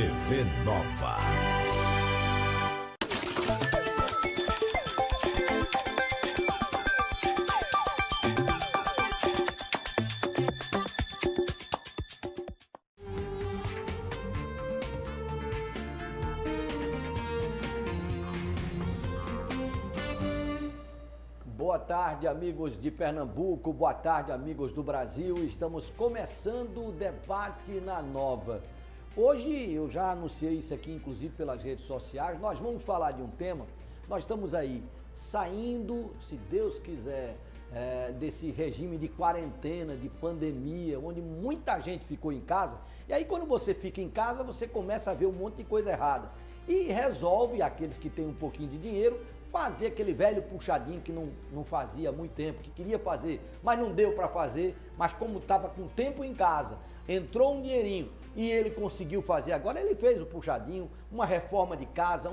TV Nova. Boa tarde, amigos de Pernambuco, boa tarde, amigos do Brasil. Estamos começando o debate na Nova. Hoje eu já anunciei isso aqui, inclusive pelas redes sociais. Nós vamos falar de um tema. Nós estamos aí saindo, se Deus quiser, desse regime de quarentena, de pandemia, onde muita gente ficou em casa. E aí, quando você fica em casa, você começa a ver um monte de coisa errada. E resolve, aqueles que têm um pouquinho de dinheiro, fazer aquele velho puxadinho que não fazia há muito tempo, que queria fazer, mas não deu para fazer, mas como estava com tempo em casa, entrou um dinheirinho e ele conseguiu fazer. Agora ele fez o puxadinho, uma reforma de casa,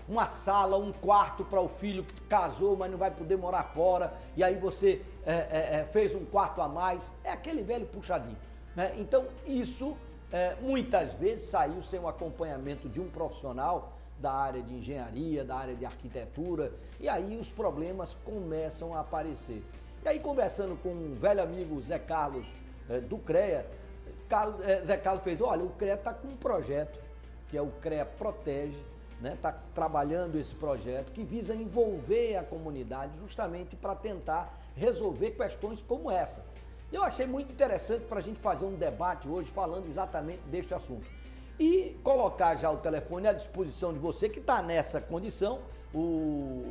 uma sala, um quarto para o filho que casou, mas não vai poder morar fora, e aí você fez um quarto a mais, é aquele velho puxadinho, né? Então isso muitas vezes saiu sem o acompanhamento de um profissional da área de engenharia, da área de arquitetura, e aí os problemas começam a aparecer. E aí, conversando com um velho amigo, Zé Carlos, do CREA, Zé Carlos fez, olha, o CREA está com um projeto, que é o CREA Protege, né? Está trabalhando esse projeto que visa envolver a comunidade justamente para tentar resolver questões como essa. Eu achei muito interessante para a gente fazer um debate hoje falando exatamente deste assunto. E colocar já o telefone à disposição de você que está nessa condição,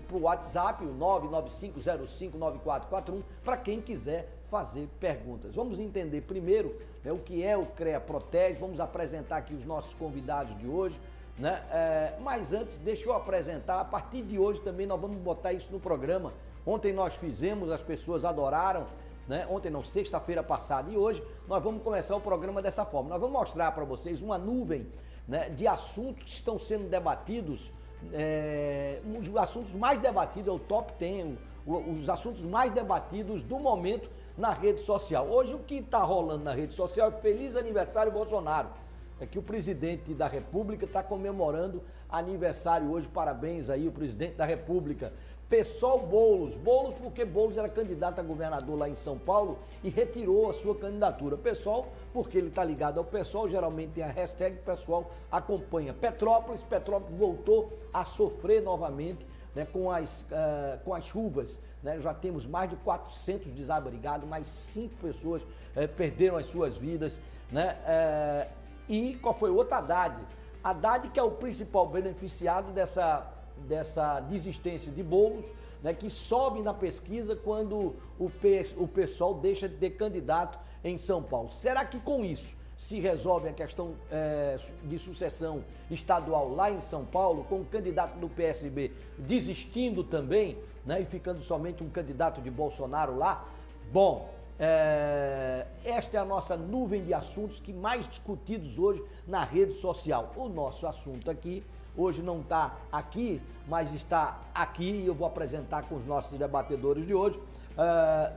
para o WhatsApp, o 995059441, para quem quiser fazer perguntas. Vamos entender primeiro, né, o que é o CREA Protege, vamos apresentar aqui os nossos convidados de hoje, né? Mas antes, deixa eu apresentar, a partir de hoje também nós vamos botar isso no programa. Ontem nós fizemos, as pessoas adoraram, né? Ontem não, sexta-feira passada, e hoje nós vamos começar o programa dessa forma. Nós vamos mostrar para vocês uma nuvem, né, de assuntos que estão sendo debatidos, os assuntos mais debatidos, é o top 10, os assuntos mais debatidos do momento na rede social. Hoje o que está rolando na rede social é Feliz Aniversário Bolsonaro. É que o presidente da República está comemorando aniversário hoje, parabéns aí o presidente da República. PSOL Boulos porque Boulos era candidato a governador lá em São Paulo e retirou a sua candidatura. PSOL, porque ele está ligado ao PSOL, geralmente tem a hashtag PSOL acompanha. Petrópolis voltou a sofrer novamente, né, com as chuvas, né? Já temos mais de 400 desabrigados, mais 5 pessoas perderam as suas vidas, né? E qual foi outra Haddad? Haddad, que é o principal beneficiado dessa desistência de Boulos, né, que sobe na pesquisa quando o PSOL deixa de ter candidato em São Paulo. Será que com isso se resolve a questão de sucessão estadual lá em São Paulo, com o candidato do PSB desistindo também, né, e ficando somente um candidato de Bolsonaro lá? Bom, esta é a nossa nuvem de assuntos que mais discutidos hoje na rede social. O nosso assunto aqui hoje não está aqui, mas está aqui, e eu vou apresentar com os nossos debatedores de hoje.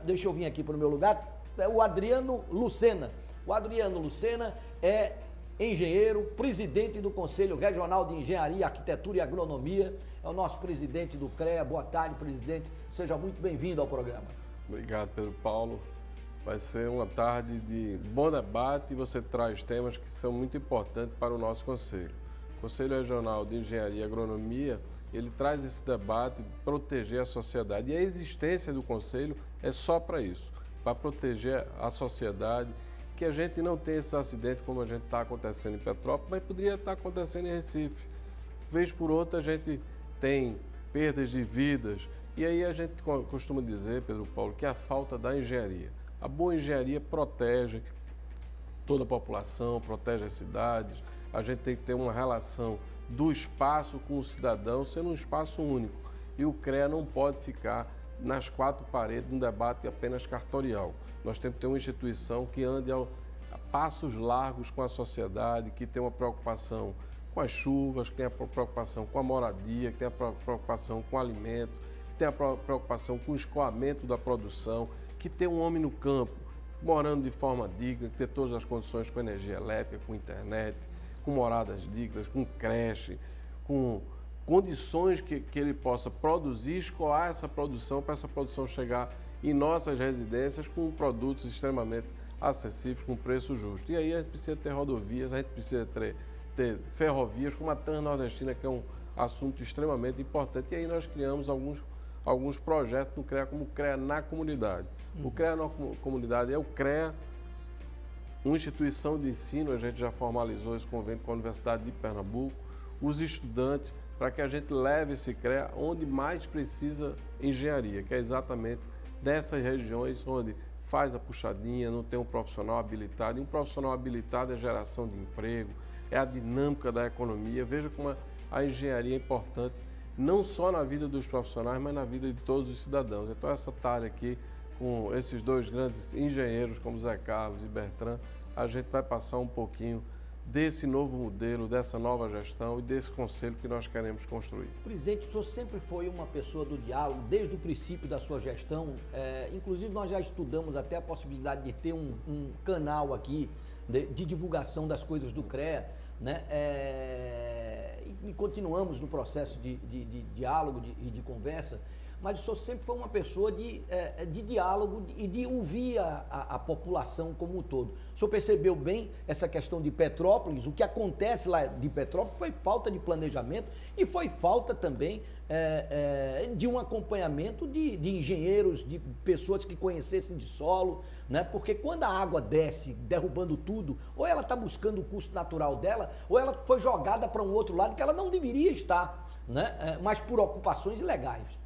Deixa eu vir aqui para o meu lugar, o Adriano Lucena. O Adriano Lucena é engenheiro, presidente do Conselho Regional de Engenharia, Arquitetura e Agronomia, é o nosso presidente do CREA. Boa tarde, presidente, seja muito bem-vindo ao programa. Obrigado, Pedro Paulo. Vai ser uma tarde de bom debate e você traz temas que são muito importantes para o nosso Conselho. O Conselho Regional de Engenharia e Agronomia, ele traz esse debate de proteger a sociedade. E a existência do Conselho é só para isso, para proteger a sociedade, que a gente não tenha esse acidente como a gente está acontecendo em Petrópolis, mas poderia estar acontecendo em Recife. Vez por outra a gente tem perdas de vidas, e aí a gente costuma dizer, Pedro Paulo, que é a falta da engenharia. A boa engenharia protege toda a população, protege as cidades. A gente tem que ter uma relação do espaço com o cidadão sendo um espaço único. E o CREA não pode ficar nas quatro paredes num debate apenas cartorial. Nós temos que ter uma instituição que ande a passos largos com a sociedade, que tenha uma preocupação com as chuvas, que tenha preocupação com a moradia, que tenha preocupação com o alimento, que tenha preocupação com o escoamento da produção, que tenha um homem no campo morando de forma digna, ter todas as condições com energia elétrica, com internet, com moradas dignas, com creche, com condições que ele possa produzir, escoar essa produção, para essa produção chegar em nossas residências com produtos extremamente acessíveis, com preço justo. E aí a gente precisa ter rodovias, a gente precisa ter ferrovias, como a Transnordestina, que é um assunto extremamente importante. E aí nós criamos alguns projetos no CREA, como o CREA na Comunidade. O CREA na Comunidade é o CREA, uma instituição de ensino, a gente já formalizou esse convênio com a Universidade de Pernambuco, os estudantes, para que a gente leve esse CREA onde mais precisa engenharia, que é exatamente dessas regiões onde faz a puxadinha, não tem um profissional habilitado. E um profissional habilitado é a geração de emprego, é a dinâmica da economia. Veja como a engenharia é importante, não só na vida dos profissionais, mas na vida de todos os cidadãos. Então, essa tarde aqui, com esses dois grandes engenheiros, como Zé Carlos e Bertrand, a gente vai passar um pouquinho desse novo modelo, dessa nova gestão e desse conselho que nós queremos construir. Presidente, o senhor sempre foi uma pessoa do diálogo, desde o princípio da sua gestão. Inclusive, nós já estudamos até a possibilidade de ter um canal aqui de divulgação das coisas do CREA, né? E continuamos no processo de diálogo e de conversa. Mas o senhor sempre foi uma pessoa de diálogo e de ouvir a população como um todo. O senhor percebeu bem essa questão de Petrópolis? O que acontece lá de Petrópolis foi falta de planejamento e foi falta também de um acompanhamento de engenheiros, de pessoas que conhecessem de solo, né? Porque quando a água desce, derrubando tudo, ou ela está buscando o curso natural dela, ou ela foi jogada para um outro lado que ela não deveria estar, né? Mas por ocupações ilegais.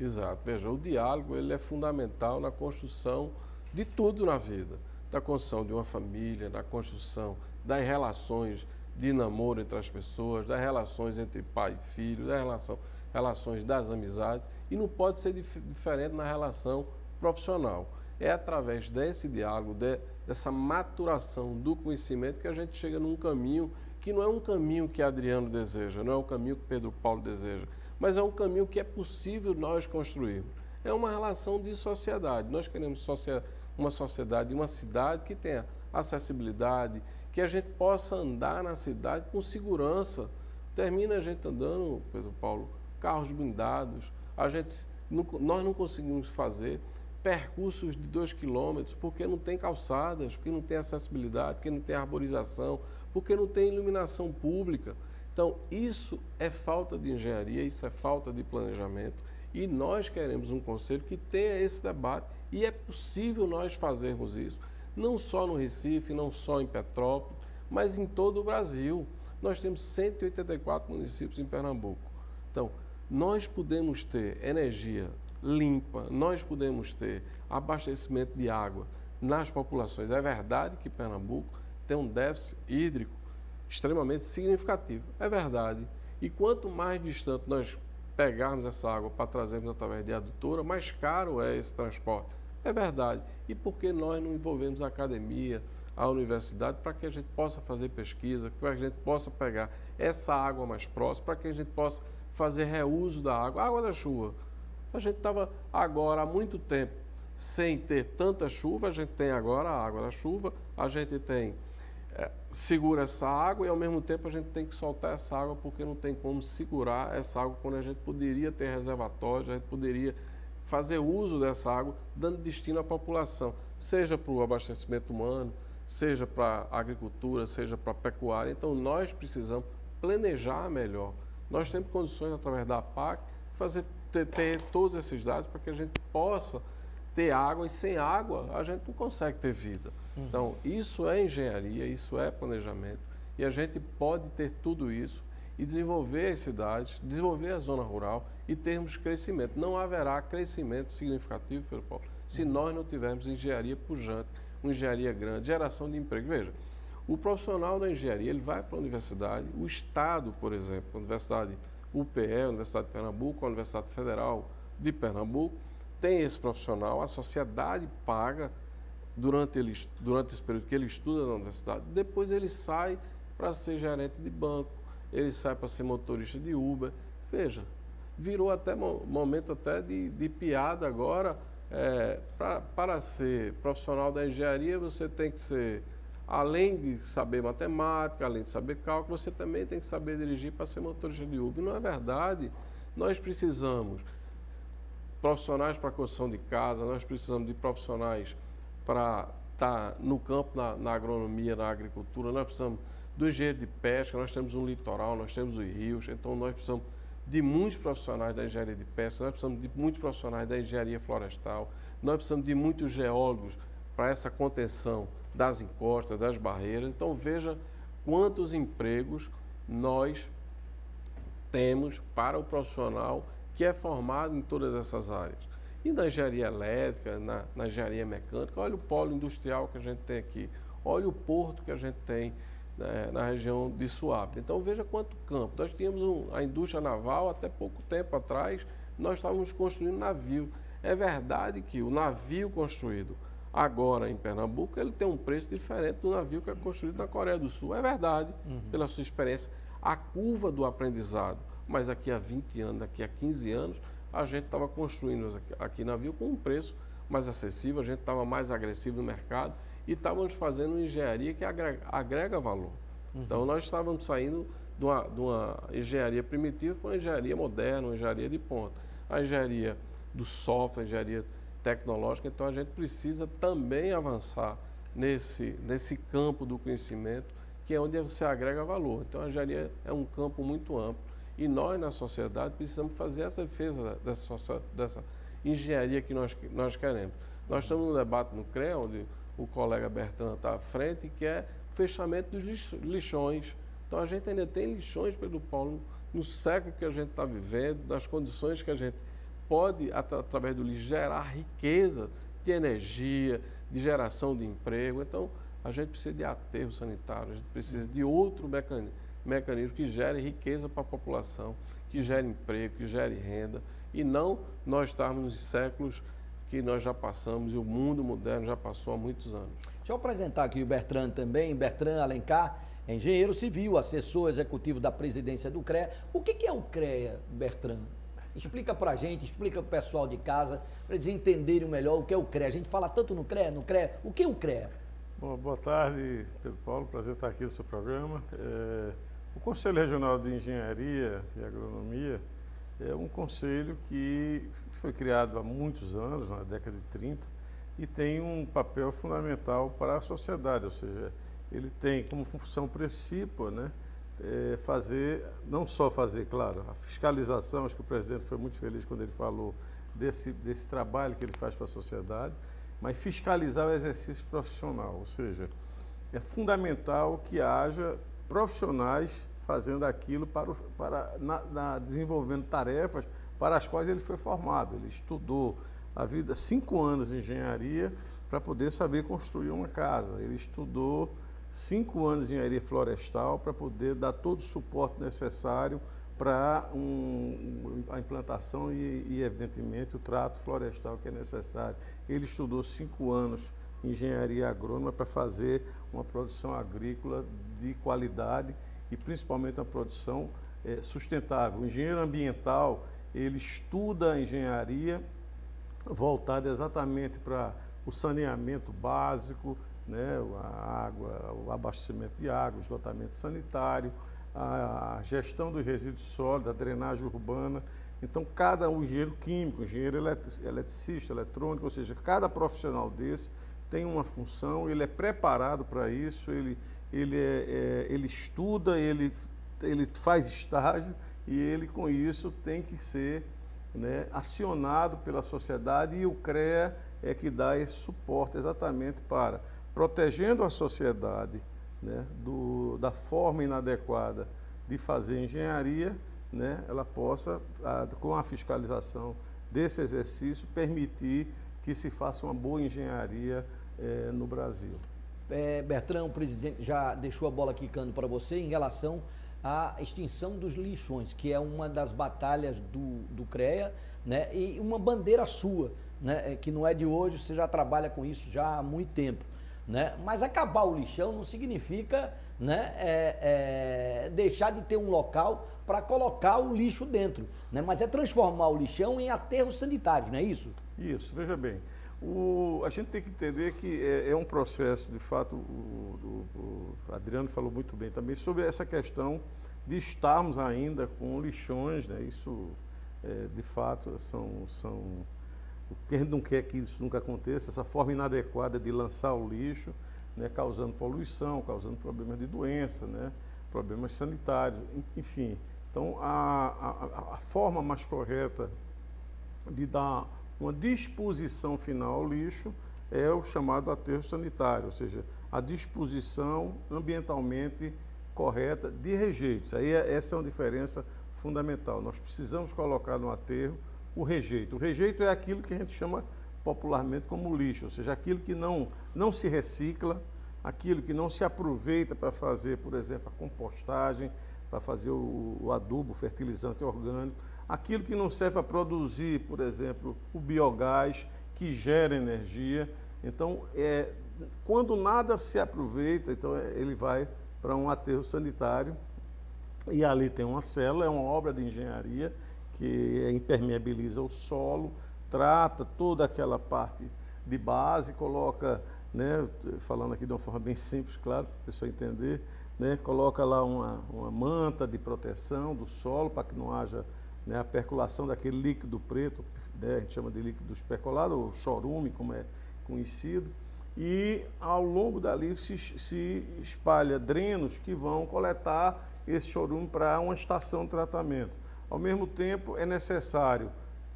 Exato. Veja, o diálogo ele é fundamental na construção de tudo na vida. Da construção de uma família, na construção das relações de namoro entre as pessoas, das relações entre pai e filho, das relações das amizades. E não pode ser diferente na relação profissional. É através desse diálogo, dessa maturação do conhecimento que a gente chega num caminho que não é um caminho que Adriano deseja, não é um caminho que Pedro Paulo deseja, mas é um caminho que é possível nós construirmos. É uma relação de sociedade. Nós queremos uma sociedade, uma cidade que tenha acessibilidade, que a gente possa andar na cidade com segurança. Termina a gente andando, Pedro Paulo, carros blindados. Nós não conseguimos fazer percursos de 2 quilômetros porque não tem calçadas, porque não tem acessibilidade, porque não tem arborização, porque não tem iluminação pública. Então, isso é falta de engenharia, isso é falta de planejamento e nós queremos um conselho que tenha esse debate e é possível nós fazermos isso, não só no Recife, não só em Petrópolis, mas em todo o Brasil. Nós temos 184 municípios em Pernambuco. Então, nós podemos ter energia limpa, nós podemos ter abastecimento de água nas populações. É verdade que Pernambuco tem um déficit hídrico extremamente significativo, é verdade. E quanto mais distante nós pegarmos essa água para trazermos através de adutora, mais caro é esse transporte, é verdade. E por que nós não envolvemos a academia, a universidade, para que a gente possa fazer pesquisa, para que a gente possa pegar essa água mais próxima, para que a gente possa fazer reuso da água, água da chuva. A gente estava agora há muito tempo sem ter tanta chuva, a gente tem agora a água da chuva, a gente tem segura essa água e ao mesmo tempo a gente tem que soltar essa água porque não tem como segurar essa água quando a gente poderia ter reservatórios, a gente poderia fazer uso dessa água dando destino à população, seja para o abastecimento humano, seja para a agricultura, seja para a pecuária. Então nós precisamos planejar melhor. Nós temos condições através da PAC ter todos esses dados para que a gente possa ter água e sem água a gente não consegue ter vida. Então, isso é engenharia, isso é planejamento e a gente pode ter tudo isso e desenvolver as cidades, desenvolver a zona rural e termos crescimento. Não haverá crescimento significativo, Pedro Paulo, se nós não tivermos engenharia pujante, uma engenharia grande, geração de emprego. Veja, o profissional da engenharia ele vai para a universidade, o Estado, por exemplo, a Universidade UPE, a Universidade de Pernambuco, a Universidade Federal de Pernambuco, tem esse profissional, a sociedade paga durante esse período que ele estuda na universidade, depois ele sai para ser gerente de banco, ele sai para ser motorista de Uber. Veja, virou até momento até de piada agora Para ser profissional da engenharia, você tem que ser, além de saber matemática, além de saber cálculo, você também tem que saber dirigir para ser motorista de Uber. Não é verdade? Nós precisamos profissionais para construção de casa, nós precisamos de profissionais para estar no campo, na agronomia, na agricultura, nós precisamos do engenheiro de pesca, nós temos um litoral, nós temos os rios, então nós precisamos de muitos profissionais da engenharia de pesca, nós precisamos de muitos profissionais da engenharia florestal, nós precisamos de muitos geólogos para essa contenção das encostas, das barreiras. Então veja quantos empregos nós temos para o profissional que é formado em todas essas áreas. E na engenharia elétrica, na engenharia mecânica, olha o polo industrial que a gente tem aqui, olha o porto que a gente tem na região de Suape. Então veja quanto campo. Nós tínhamos a indústria naval, até pouco tempo atrás, nós estávamos construindo navio. É verdade que o navio construído agora em Pernambuco, ele tem um preço diferente do navio que é construído na Coreia do Sul. É verdade, pela sua experiência. A curva do aprendizado, mas daqui a 20 anos, daqui a 15 anos, a gente estava construindo aqui navio com um preço mais acessível, a gente estava mais agressivo no mercado e estávamos fazendo uma engenharia que agrega valor. Então, nós estávamos saindo de uma engenharia primitiva para uma engenharia moderna, uma engenharia de ponta. A engenharia do software, a engenharia tecnológica, então a gente precisa também avançar nesse campo do conhecimento, que é onde você agrega valor. Então, a engenharia é um campo muito amplo. E nós, na sociedade, precisamos fazer essa defesa dessa engenharia que nós queremos. Nós estamos no debate no CREA, onde o colega Bertrand está à frente, que é o fechamento dos lixões. Então, a gente ainda tem lixões, Pedro Paulo, no século que a gente está vivendo, nas condições que a gente pode, através do lixo, gerar riqueza de energia, de geração de emprego. Então, a gente precisa de aterro sanitário, a gente precisa de outro mecanismo que gere riqueza para a população, que gere emprego, que gere renda, e não nós estarmos nos séculos que nós já passamos e o mundo moderno já passou há muitos anos. Deixa eu apresentar aqui o Bertrand também, Bertrand Alencar, é engenheiro civil, assessor executivo da presidência do CREA. O que é o CREA, Bertrand? Explica pra gente, explica pro pessoal de casa, para eles entenderem melhor o que é o CREA. A gente fala tanto no CREA, o que é o CREA? Bom, boa tarde, Pedro Paulo, prazer estar aqui no seu programa. O Conselho Regional de Engenharia e Agronomia é um conselho que foi criado há muitos anos, na década de 30, e tem um papel fundamental para a sociedade, ou seja, ele tem como função principal, né, não só fazer, claro, a fiscalização, acho que o presidente foi muito feliz quando ele falou desse trabalho que ele faz para a sociedade, mas fiscalizar o exercício profissional, ou seja, é fundamental que haja profissionais fazendo aquilo desenvolvendo tarefas para as quais ele foi formado. Ele estudou 5 anos em engenharia para poder saber construir uma casa. Ele estudou 5 anos em engenharia florestal para poder dar todo o suporte necessário para a implantação e, evidentemente, o trato florestal que é necessário. Ele estudou 5 anos em engenharia agrônoma para fazer uma produção agrícola de qualidade e, principalmente, uma produção sustentável. O engenheiro ambiental, ele estuda a engenharia voltada exatamente para o saneamento básico, né, a água, o abastecimento de água, o esgotamento sanitário, a gestão dos resíduos sólidos, a drenagem urbana. Então, um engenheiro químico, engenheiro eletricista, eletrônico, ou seja, cada profissional desse tem uma função, ele é preparado para isso, ele estuda, ele faz estágio e ele, com isso, tem que ser, né, acionado pela sociedade, e o CREA é que dá esse suporte exatamente para, protegendo a sociedade, né, da forma inadequada de fazer engenharia, né, ela possa, com a fiscalização desse exercício, permitir que se faça uma boa engenharia no Brasil. Bertrand, o presidente já deixou a bola quicando para você em relação à extinção dos lixões, que é uma das batalhas do CREA, né, e uma bandeira sua, né, que não é de hoje, você já trabalha com isso já há muito tempo. né? Mas acabar o lixão não significa, né, deixar de ter um local para colocar o lixo dentro, né? Mas é transformar o lixão em aterros sanitários, não é isso? Isso, veja bem. A gente tem que entender que é um processo, de fato, o Adriano falou muito bem também sobre essa questão de estarmos ainda com lixões, né? Isso, de fato, o que a gente não quer que isso nunca aconteça, essa forma inadequada de lançar o lixo, né? Causando poluição, causando problemas de doença, né? Problemas sanitários, enfim. Então, a forma mais correta de dar uma disposição final ao lixo é o chamado aterro sanitário, ou seja, a disposição ambientalmente correta de rejeitos. Aí essa é uma diferença fundamental. Nós precisamos colocar no aterro o rejeito. O rejeito é aquilo que a gente chama popularmente como lixo, ou seja, aquilo que não se recicla, aquilo que não se aproveita para fazer, por exemplo, a compostagem, para fazer o adubo, o fertilizante orgânico, aquilo que não serve para produzir, por exemplo, o biogás, que gera energia. Então, quando nada se aproveita, então ele vai para um aterro sanitário e ali tem uma célula, é uma obra de engenharia que impermeabiliza o solo, trata toda aquela parte de base, coloca, né, falando aqui de uma forma bem simples, claro, para a pessoa entender, né, coloca lá uma manta de proteção do solo para que não haja, né, a percolação daquele líquido preto, né, a gente chama de líquido especulado, ou chorume, como é conhecido, e ao longo dali se espalha drenos que vão coletar esse chorume para uma estação de tratamento. Ao mesmo tempo, é necessário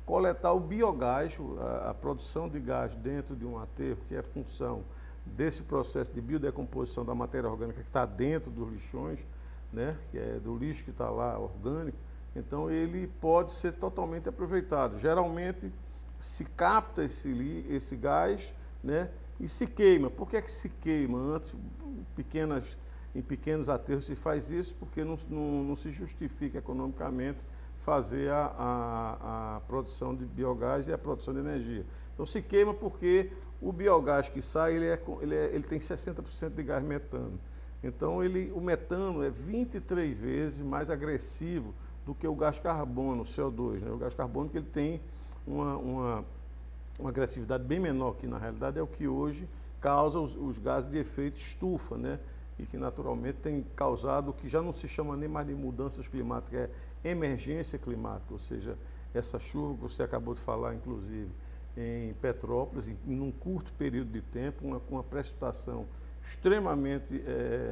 coletar o biogás, a produção de gás dentro de um aterro, que é função desse processo de biodecomposição da matéria orgânica que está dentro dos lixões, né, que é do lixo que está lá orgânico. Então, ele pode ser totalmente aproveitado. Geralmente, se capta esse gás, né, e se queima. Por que é que se queima? Antes, em pequenos aterros se faz isso porque não se justifica economicamente fazer a produção de biogás e a produção de energia. Então, se queima porque o biogás que sai, ele tem 60% de gás metano. Então, o metano é 23 vezes mais agressivo do que o gás carbono, o CO2. Né? O gás carbônico ele tem uma agressividade bem menor, que na realidade é o que hoje causa os gases de efeito estufa, né? E que naturalmente tem causado o que já não se chama nem mais de mudanças climáticas, é emergência climática, ou seja, essa chuva que você acabou de falar, inclusive, em Petrópolis, em um curto período de tempo, com uma precipitação extremamente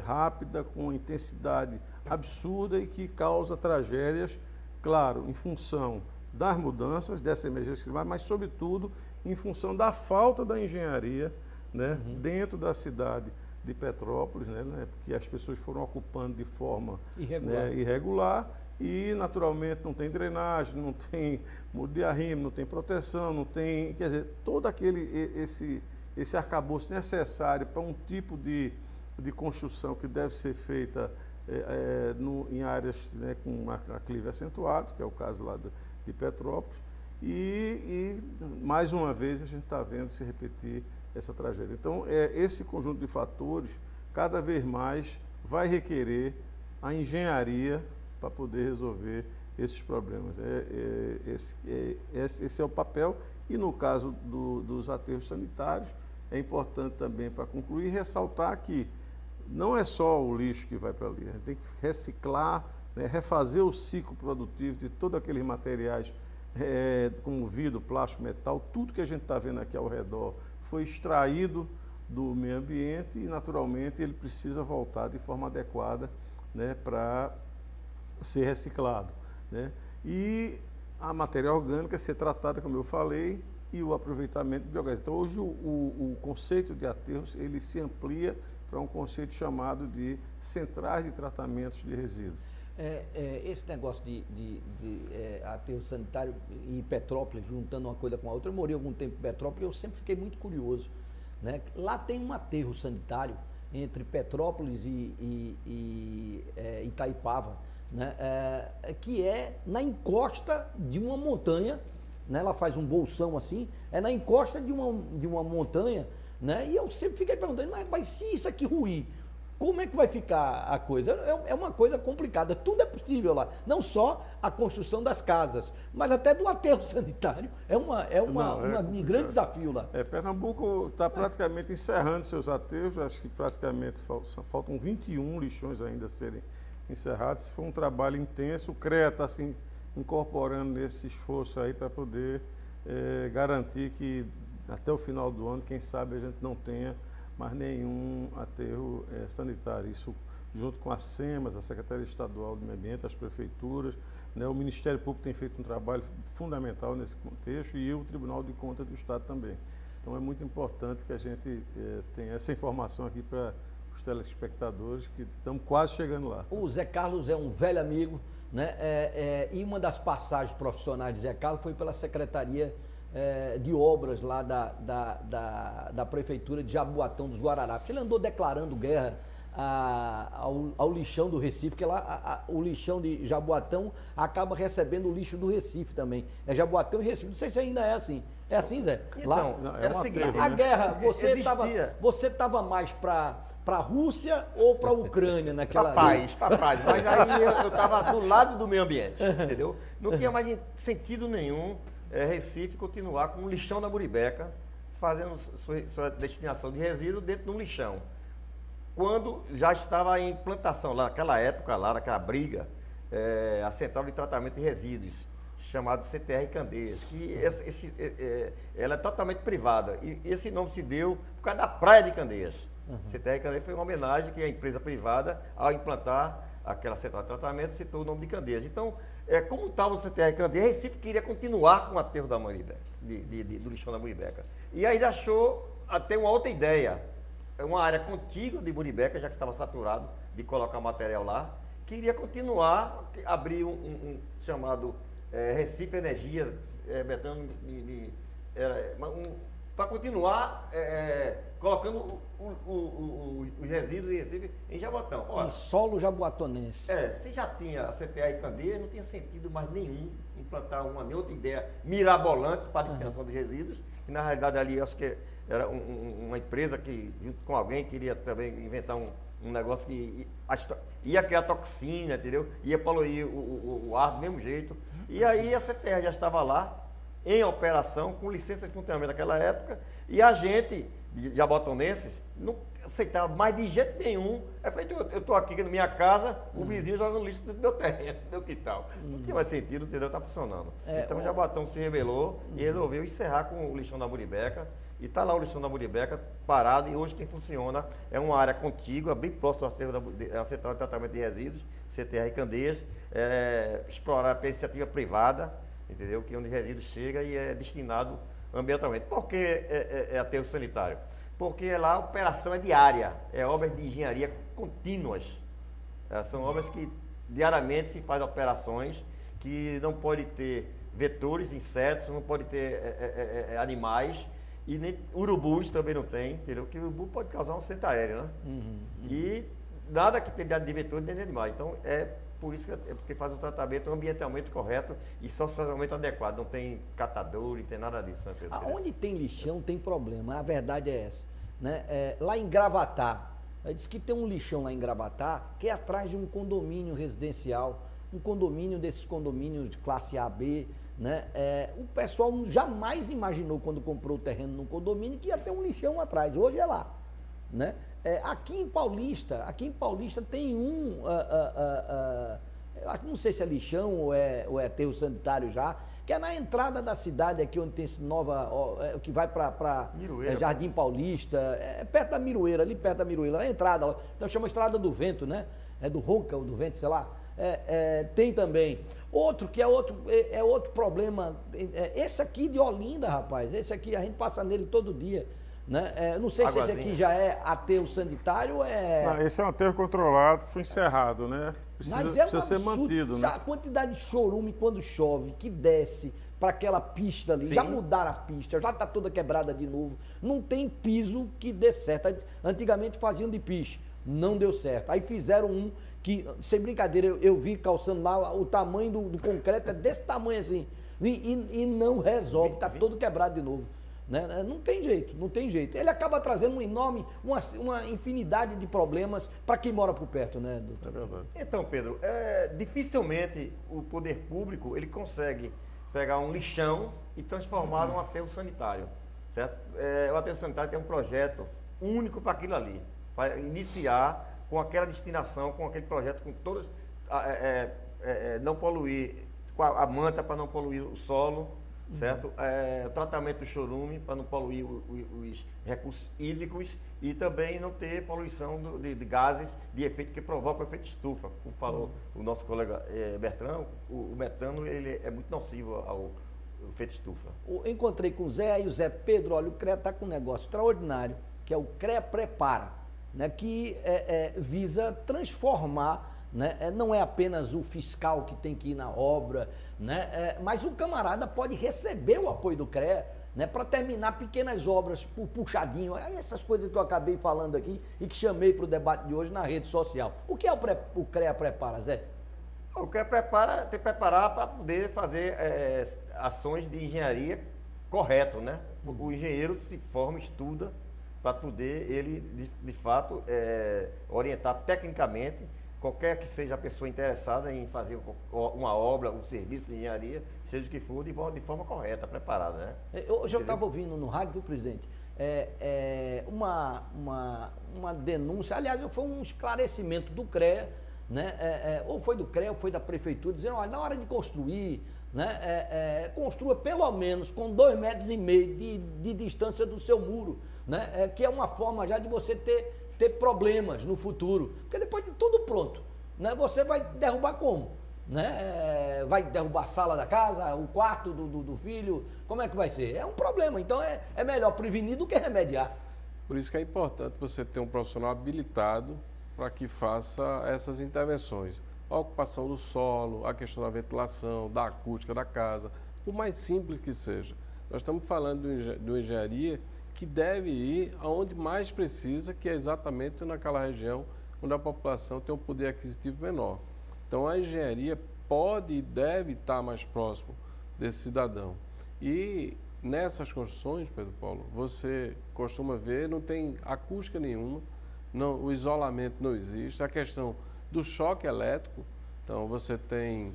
rápida, com intensidade absurda e que causa tragédias, claro, em função das mudanças, dessa emergência climática, mas, sobretudo, em função da falta da engenharia, né, dentro da cidade de Petrópolis, né, porque as pessoas foram ocupando de forma irregular e, naturalmente, não tem drenagem, não tem muro de arrimo, não tem proteção, não tem, quer dizer, todo esse arcabouço necessário para um tipo de construção que deve ser feita em áreas, né, com aclive acentuado, que é o caso lá de Petrópolis, e mais uma vez a gente está vendo se repetir essa tragédia. Então, esse conjunto de fatores, cada vez mais, vai requerer a engenharia para poder resolver esses problemas. Esse é o papel, e no caso dos aterros sanitários, é importante também, para concluir, ressaltar que não é só o lixo que vai para ali, a gente tem que reciclar, né, refazer o ciclo produtivo de todos aqueles materiais, como vidro, plástico, metal, tudo que a gente está vendo aqui ao redor foi extraído do meio ambiente e, naturalmente, ele precisa voltar de forma adequada, né, para ser reciclado, né? E a matéria orgânica ser tratada, como eu falei, e o aproveitamento de biogás. Então, hoje, o conceito de aterros, ele se amplia para um conceito chamado de centrais de tratamentos de resíduos. Esse negócio de aterro sanitário em Petrópolis, juntando uma coisa com a outra, eu morei algum tempo em Petrópolis e eu sempre fiquei muito curioso, né? Lá tem um aterro sanitário entre Petrópolis e Itaipava, né? Que é na encosta de uma montanha, né? Ela faz um bolsão assim, é na encosta de uma montanha, né? E eu sempre fiquei perguntando, mas se isso aqui ruir, como é que vai ficar a coisa? É uma coisa complicada. Tudo é possível lá. Não só a construção das casas, mas até do aterro sanitário. Um grande desafio lá. Pernambuco está praticamente encerrando seus aterros. Acho que praticamente faltam 21 lixões ainda a serem encerrados. Foi um trabalho intenso. O CREA está se incorporando nesse esforço aí para poder garantir que até o final do ano, quem sabe, a gente não tenha mais nenhum aterro sanitário. Isso junto com a SEMAS, a Secretaria Estadual do Meio Ambiente, as prefeituras, né? O Ministério Público tem feito um trabalho fundamental nesse contexto e o Tribunal de Contas do Estado também. Então é muito importante que a gente tenha essa informação aqui para os telespectadores, que estamos quase chegando lá. O Zé Carlos é um velho amigo, né? E uma das passagens profissionais de Zé Carlos foi pela Secretaria de Obras lá da Prefeitura de Jaboatão dos Guararapes. Ele andou declarando guerra ao lixão do Recife, porque lá o lixão de Jaboatão acaba recebendo o lixo do Recife também. É Jaboatão e Recife. Não sei se ainda é assim. É assim, Zé? Lá, Então, era o seguinte, a guerra, você estava mais para a Rússia ou para a Ucrânia naquela Papaz, mas aí eu estava do lado do meio ambiente, entendeu? Não tinha mais sentido nenhum Recife continuar com um lixão da Muribeca, fazendo sua destinação de resíduo dentro de um lixão. Quando já estava em implantação, lá naquela época, lá naquela briga, a Central de Tratamento de Resíduos, chamado CTR Candeias, que ela é totalmente privada. E esse nome se deu por causa da praia de Candeias. CTR Candeias foi uma homenagem que a empresa privada, ao implantar aquela central de tratamento, citou o nome de Candeias. Então, como estava o CTR Candeias, Recife queria continuar com o aterro da Muribeca, do lixão da Muribeca. E aí achou até uma outra ideia, uma área contígua de Muribeca, já que estava saturado de colocar material lá, queria continuar, abrir um chamado Recife Energia, para continuar colocando os resíduos de Recife em Jaboatão. Ora, em solo jaboatonense. Se já tinha a CTA e Candeias, não tinha sentido mais nenhum implantar uma nem outra ideia mirabolante para a destinação de resíduos, que na realidade ali acho que era uma empresa que, junto com alguém, queria também inventar um negócio que ia criar toxina, entendeu? Ia poluir o ar do mesmo jeito. E aí a CTR já estava lá, em operação, com licença de funcionamento naquela época, e a gente, jaboatonenses, não aceitava mais de jeito nenhum. Eu estou aqui na minha casa, o vizinho jogando lixo no meu terreno, no meu quintal. Não tinha mais sentido, entendeu? Está funcionando. Então o Jaboatão se rebelou e resolveu encerrar com o lixão da Muribeca. E está lá o lixão da Muribeca parado, e hoje quem funciona é uma área contígua, bem próximo ao acervo da Central de Tratamento de Resíduos, CTR Candeias, explorar a iniciativa privada, entendeu? Que onde o resíduo chega e é destinado ambientalmente. Por que é aterro sanitário? Porque lá a operação é diária, é obras de engenharia contínuas. São obras que diariamente se fazem operações, que não pode ter vetores, insetos, não pode ter animais, e nem urubus também não tem, entendeu? Porque o urubu pode causar um acidente aéreo, né? E nada que tenha de vetores nem de animais. Então por isso que porque faz o tratamento ambientalmente correto e socialmente adequado. Não tem catador, não tem nada disso, né, Pedro? Onde tem lixão tem problema, a verdade é essa. Né? Lá em Gravatar, diz que tem um lixão lá em Gravatar que é atrás de um condomínio residencial, um condomínio desses condomínios de classe A, B, né? O pessoal jamais imaginou quando comprou o terreno no condomínio que ia ter um lixão atrás, hoje é lá. Né? Aqui em Paulista tem não sei se é lixão ou é aterro sanitário já, que é na entrada da cidade aqui, onde tem esse que vai para Jardim Paulista, perto da Miroeira, ali perto da Miroeira, na entrada, então chama Estrada do Vento, né? Do Ronca ou do Vento, sei lá. Tem também. Outro que é outro problema, esse aqui de Olinda, rapaz, esse aqui a gente passa nele todo dia. Né? Não sei se esse aqui já é aterro sanitário ou Não, esse é um aterro controlado, foi encerrado, né? Precisa ser mantido, né? A quantidade de chorume quando chove, que desce para aquela pista ali, já mudaram a pista, já está toda quebrada de novo, não tem piso que dê certo. Antigamente faziam de piche, não deu certo. Aí fizeram um que, sem brincadeira, eu vi calçando lá, o tamanho do concreto é desse tamanho assim, e não resolve, está todo quebrado de novo. né? Não tem jeito, não tem jeito. Ele acaba trazendo uma infinidade de problemas para quem mora por perto, né, doutor? É verdade. Então, Pedro, dificilmente o poder público ele consegue pegar um lixão e transformar num aterro sanitário, certo? O aterro sanitário tem um projeto único para aquilo ali, para iniciar com aquela destinação, com aquele projeto, com todas, não poluir, com a manta para não poluir o solo, certo? O tratamento do chorume para não poluir os recursos hídricos e também não ter poluição de gases de efeito que provoca o efeito estufa. Como falou o nosso colega Bertrand, o metano ele é muito nocivo ao efeito estufa. Eu encontrei com o Zé, e o Zé: Pedro, olha, o CREA está com um negócio extraordinário, que é o CREA Prepara, né, que visa transformar, né, não é apenas o fiscal que tem que ir na obra, né, mas o camarada pode receber o apoio do CREA, né, para terminar pequenas obras por puxadinho, essas coisas que eu acabei falando aqui e que chamei para o debate de hoje na rede social. O que é o CREA Prepara, Zé? O CREA Prepara tem que preparar para poder fazer ações de engenharia correto, né? O engenheiro se forma, estuda, para poder ele, de fato, orientar tecnicamente qualquer que seja a pessoa interessada em fazer uma obra, um serviço de engenharia, seja o que for, de forma correta, preparada, né? Hoje eu estava ouvindo no rádio, viu, presidente, uma denúncia, aliás, foi um esclarecimento do CREA, né? Ou foi do CREA ou foi da prefeitura, dizendo: olha, na hora de construir, né, construa pelo menos com 2,5 metros de distância do seu muro, né, que é uma forma já de você ter problemas no futuro, porque depois de tudo pronto, né, você vai derrubar como? Né? Vai derrubar a sala da casa, o quarto do filho, como é que vai ser? É um problema, então é melhor prevenir do que remediar. Por isso que é importante você ter um profissional habilitado para que faça essas intervenções. A ocupação do solo, a questão da ventilação, da acústica da casa, por mais simples que seja. Nós estamos falando de uma engenharia que deve ir aonde mais precisa, que é exatamente naquela região onde a população tem um poder aquisitivo menor. Então, a engenharia pode e deve estar mais próximo desse cidadão. E nessas construções, Pedro Paulo, você costuma ver, não tem acústica nenhuma, o isolamento não existe, a questão do choque elétrico, então você tem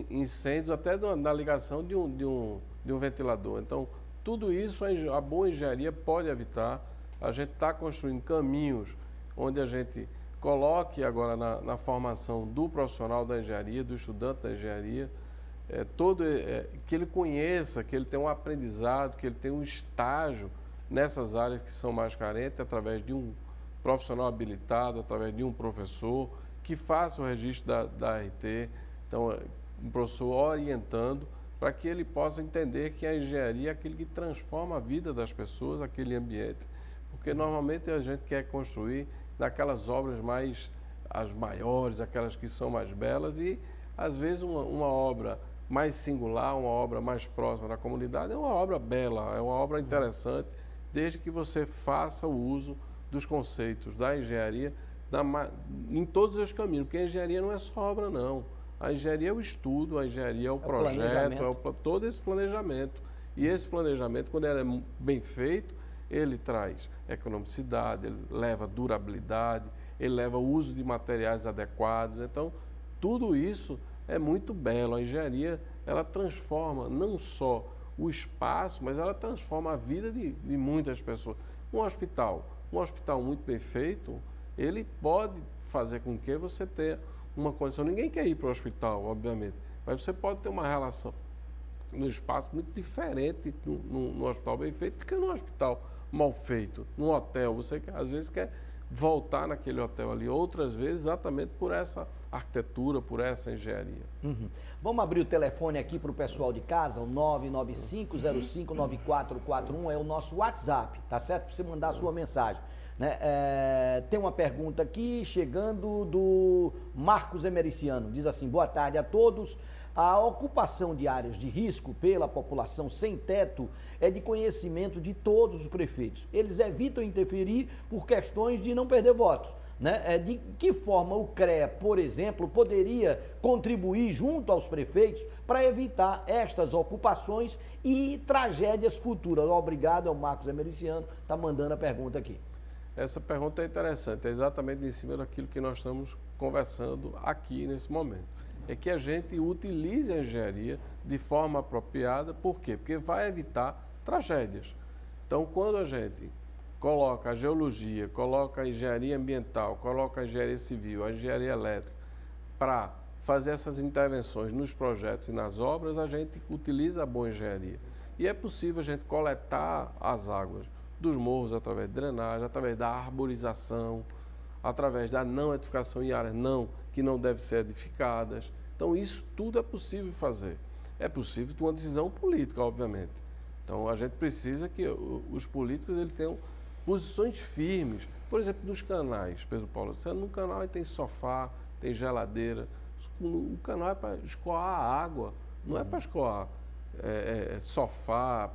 incêndios até na ligação de um ventilador. Então, tudo isso a boa engenharia pode evitar. A gente está construindo caminhos onde a gente coloque agora na formação do profissional da engenharia, do estudante da engenharia, que ele conheça, que ele tenha um aprendizado, que ele tenha um estágio nessas áreas que são mais carentes, através de um profissional habilitado, através de um professor que faça o registro da RT, então um professor orientando para que ele possa entender que a engenharia é aquilo que transforma a vida das pessoas, aquele ambiente, porque normalmente a gente quer construir daquelas obras as maiores, aquelas que são mais belas, e às vezes uma obra mais singular, uma obra mais próxima da comunidade é uma obra bela, é uma obra interessante, desde que você faça o uso dos conceitos da engenharia em todos os caminhos, porque a engenharia não é só obra, não. A engenharia é o estudo, a engenharia é o projeto, todo esse planejamento. E esse planejamento, quando ele é bem feito, ele traz economicidade, ele leva durabilidade, ele leva o uso de materiais adequados. Então, tudo isso é muito belo. A engenharia, ela transforma não só o espaço, mas ela transforma a vida de muitas pessoas. Um hospital muito bem feito, ele pode fazer com que você tenha uma condição. Ninguém quer ir para o hospital, obviamente, mas você pode ter uma relação no espaço muito diferente no hospital bem feito do que no hospital mal feito. No hotel, você às vezes quer voltar naquele hotel ali, outras vezes exatamente por essa arquitetura, por essa engenharia. Uhum. Vamos abrir o telefone aqui para o pessoal de casa, o 995059441 é o nosso WhatsApp, tá certo? Para você mandar a sua mensagem. Né? Tem uma pergunta aqui chegando do Marcos Emericiano, diz assim: boa tarde a todos, A ocupação de áreas de risco pela população sem teto é de conhecimento de todos os prefeitos. Eles evitam interferir por questões de não perder votos. Né? De que forma o CREA, por exemplo, poderia contribuir junto aos prefeitos para evitar estas ocupações e tragédias futuras? Obrigado, é o Marcos Emericiano, está mandando a pergunta aqui. Essa pergunta é interessante, é exatamente em cima daquilo que nós estamos conversando aqui nesse momento. É que a gente utilize a engenharia de forma apropriada, por quê? Porque vai evitar tragédias. Então, quando a gente coloca a geologia, coloca a engenharia ambiental, coloca a engenharia civil, a engenharia elétrica, para fazer essas intervenções nos projetos e nas obras, a gente utiliza a boa engenharia. E é possível a gente coletar as águas dos morros através de drenagem, através da arborização, através da não edificação em áreas que não devem ser edificadas. Então, isso tudo é possível fazer. É possível ter uma decisão política, obviamente. Então, a gente precisa que os políticos eles tenham posições firmes. Por exemplo, nos canais, Pedro Paulo, no canal tem sofá, tem geladeira. O canal é para escoar a água, não é para escoar sofá,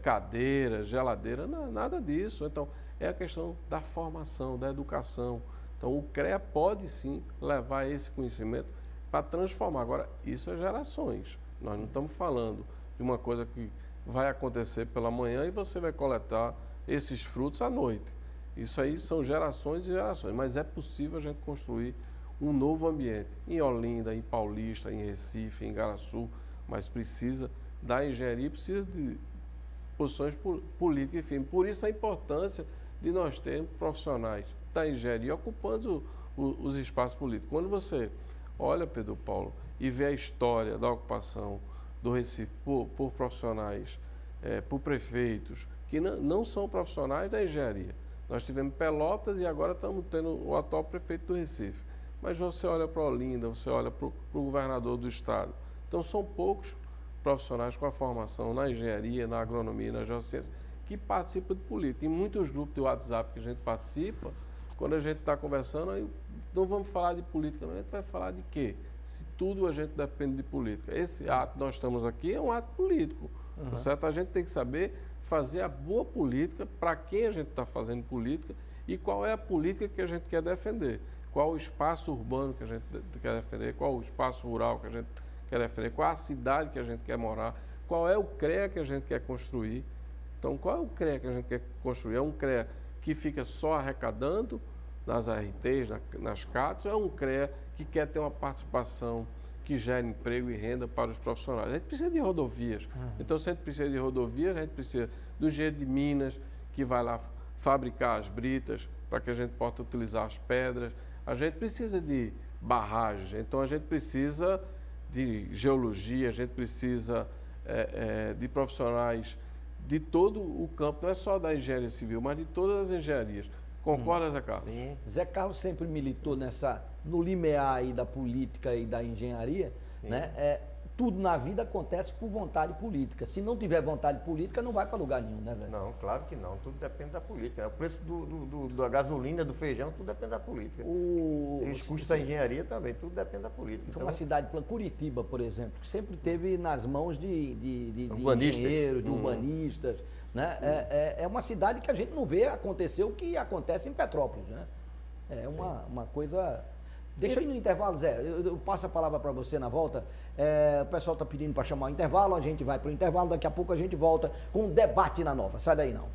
cadeira, geladeira, nada disso. Então, é a questão da formação, da educação. Então, o CREA pode sim levar esse conhecimento para transformar. Agora, isso é gerações. Nós não estamos falando de uma coisa que vai acontecer pela manhã e você vai coletar esses frutos à noite. Isso aí são gerações e gerações, mas é possível a gente construir um novo ambiente em Olinda, em Paulista, em Recife, em Igaraçu, mas precisa da engenharia, precisa de posições políticas, enfim. Por isso a importância de nós termos profissionais da engenharia ocupando os espaços políticos. Quando você olha, Pedro Paulo, e vê a história da ocupação do Recife por profissionais, por prefeitos, que não são profissionais da engenharia. Nós tivemos Pelotas e agora estamos tendo o atual prefeito do Recife. Mas você olha para Olinda, você olha para o governador do estado. Então, são poucos profissionais com a formação na engenharia, na agronomia, na geociência, que participam de política. Em muitos grupos de WhatsApp que a gente participa, quando a gente está conversando, aí não vamos falar de política, não. A gente vai falar de quê? Se tudo a gente depende de política. Esse ato que nós estamos aqui é um ato político, tá certo? A gente tem que saber fazer a boa política para quem a gente está fazendo política e qual é a política que a gente quer defender. Qual o espaço urbano que a gente quer defender, qual o espaço rural que a gente quer defender, qual a cidade que a gente quer morar, qual é o CREA que a gente quer construir. Então, qual é o CREA que a gente quer construir? É um CREA que fica só arrecadando nas ARTs, nas CATs, ou é um CREA que quer ter uma participação que gera emprego e renda para os profissionais? A gente precisa de rodovias. Então, se a gente precisa de rodovias, a gente precisa do engenheiro de Minas, que vai lá fabricar as britas para que a gente possa utilizar as pedras. A gente precisa de barragens, então a gente precisa de geologia, a gente precisa de profissionais de todo o campo, não é só da engenharia civil, mas de todas as engenharias. Concorda, Zé Carlos? Sim. Zé Carlos sempre militou no limiar aí da política e da engenharia, né? Tudo na vida acontece por vontade política. Se não tiver vontade política, não vai para lugar nenhum, né, Zé? Não, claro que não. Tudo depende da política. O preço da gasolina, do feijão, tudo depende da política. Os custos da engenharia também, tudo depende da política. Então, uma cidade, Curitiba, por exemplo, que sempre teve nas mãos de urbanistas. engenheiros, de urbanistas, né? É uma cidade que a gente não vê acontecer o que acontece em Petrópolis, né? É uma coisa... Deixa eu ir no intervalo, Zé. Eu passo a palavra para você na volta. O pessoal está pedindo para chamar o intervalo, a gente vai para o intervalo, daqui a pouco a gente volta com um debate na Nova. Sai daí não.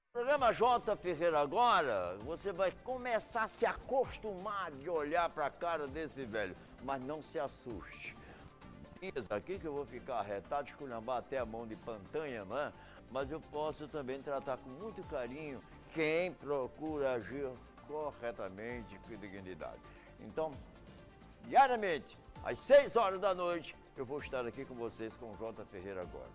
No programa J. Ferreira agora, você vai começar a se acostumar de olhar para a cara desse velho, mas não se assuste. Isso aqui que eu vou ficar arretado, esculhambar até a mão de pantanha, né? Mas eu posso também tratar com muito carinho quem procura agir corretamente com dignidade. Então, diariamente, às 6 horas da noite, eu vou estar aqui com vocês com o J. Ferreira agora.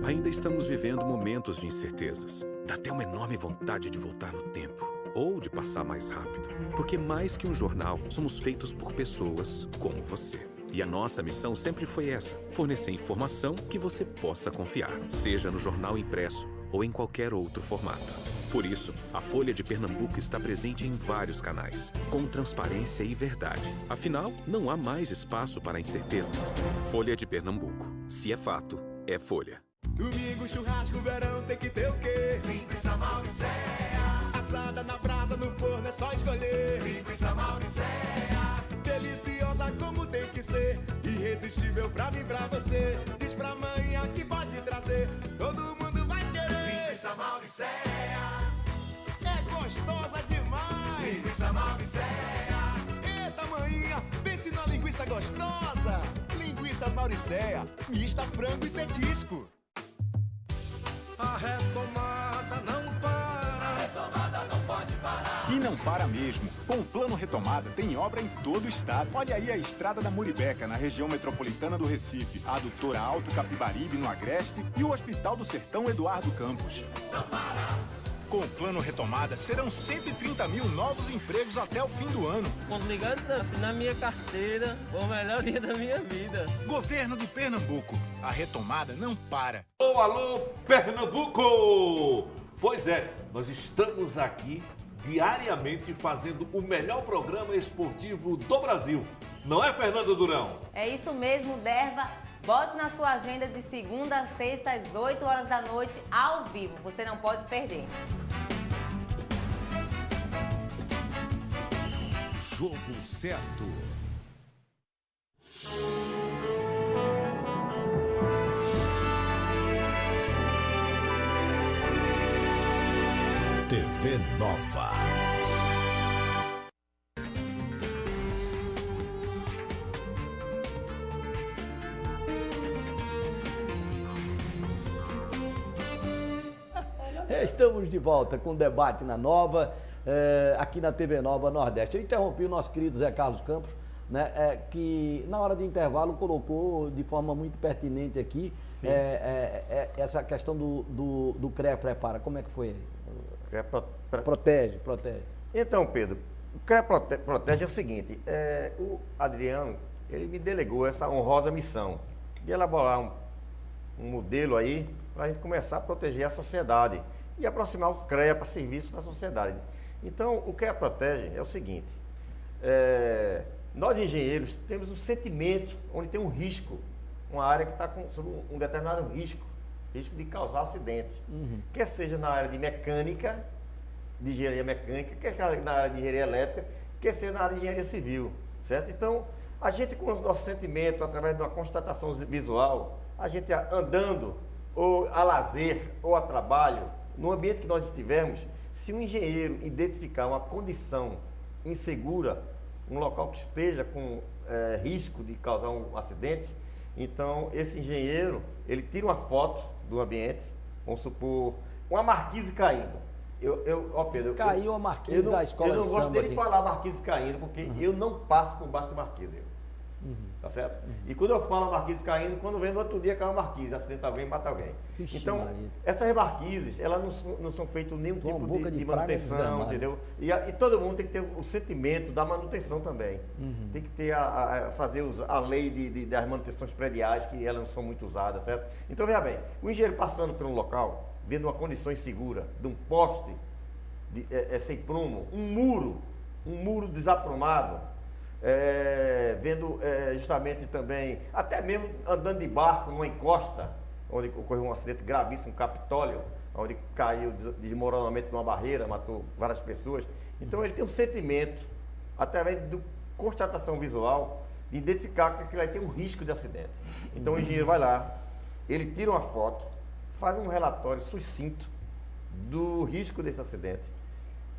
Ainda estamos vivendo momentos de incertezas. Dá até uma enorme vontade de voltar no tempo. Ou de passar mais rápido. Porque mais que um jornal, somos feitos por pessoas como você. E a nossa missão sempre foi essa: fornecer informação que você possa confiar, seja no jornal impresso ou em qualquer outro formato. Por isso, a Folha de Pernambuco está presente em vários canais, com transparência e verdade. Afinal, não há mais espaço para incertezas. Folha de Pernambuco. Se é fato, é Folha. Domingo, churrasco, verão, tem que ter o quê? Linguiça Mauricéia. Assada na brasa, no forno, é só escolher. Linguiça Mauricéia. Deliciosa como tem que ser. Irresistível pra mim, pra você. Diz pra manhã que pode trazer. Todo mundo vai querer. Linguiça Mauricéia. É gostosa demais. Linguiça Mauricéia. Eita, manhinha, pense na linguiça gostosa. Linguiças Mauricéia. Mista, frango e petisco. A retomada não para. A retomada não pode parar. E não para mesmo. Com o Plano Retomada, tem obra em todo o estado. Olha aí a Estrada da Muribeca, na região metropolitana do Recife, a Adutora Alto Capibaribe, no Agreste, e o Hospital do Sertão Eduardo Campos. Não para. Com o Plano Retomada, serão 130 mil novos empregos até o fim do ano. Quando ligado, assim, na minha carteira, foi o melhor dia da minha vida. Governo de Pernambuco. A retomada não para. Alô, alô, Pernambuco! Pois é, nós estamos aqui diariamente fazendo o melhor programa esportivo do Brasil. Não é, Fernando Durão? É isso mesmo, Derva. Bote na sua agenda de segunda a sexta, às 8 horas da noite, ao vivo. Você não pode perder. Jogo certo. TV Nova. Estamos de volta com o debate na Nova, aqui na TV Nova Nordeste. Eu interrompi o nosso querido Zé Carlos Campos, né, que na hora de intervalo colocou de forma muito pertinente aqui essa questão do CREA Prepara. Como é que foi? Protege. Então, Pedro, o CREA Protege é o seguinte, o Adriano, ele me delegou essa honrosa missão de elaborar um modelo aí para a gente começar a proteger a sociedade e aproximar o CREA para serviço da sociedade. Então, o CREA Protege é o seguinte, nós engenheiros temos um sentimento onde tem um risco, uma área que está sob um determinado risco de causar acidentes, quer seja na área de mecânica, de engenharia mecânica, quer seja na área de engenharia elétrica, quer seja na área de engenharia civil, certo? Então, a gente com o nosso sentimento, através de uma constatação visual, a gente andando ou a lazer ou a trabalho, no ambiente que nós estivermos, se um engenheiro identificar uma condição insegura, um local que esteja com risco de causar um acidente, então esse engenheiro, ele tira uma foto do ambiente, vamos supor, uma marquise caindo. Pedro, caiu a marquise da escola de samba. Eu não gosto nem de falar marquise caindo, porque eu não passo por baixo de marquise. Tá certo? E quando eu falo a marquise caindo, quando vem no outro dia cai uma marquise, acidenta alguém, mata alguém. Vixe, então, Maria. Essas marquises, elas não são feitas nenhum tipo de manutenção, entendeu? E todo mundo tem que ter o sentimento da manutenção também. Tem que ter fazer a lei das manutenções prediais, que elas não são muito usadas, certo? Então, veja bem, o engenheiro passando por um local, vendo uma condição insegura, de um poste sem prumo, um muro desaprumado, vendo justamente também, até mesmo andando de barco numa encosta, onde ocorreu um acidente gravíssimo, Capitólio, onde caiu desmoronamento de uma barreira, matou várias pessoas. Então ele tem um sentimento, através da constatação visual, de identificar que aquilo aí tem um risco de acidente. Então o engenheiro vai lá, ele tira uma foto, faz um relatório sucinto do risco desse acidente,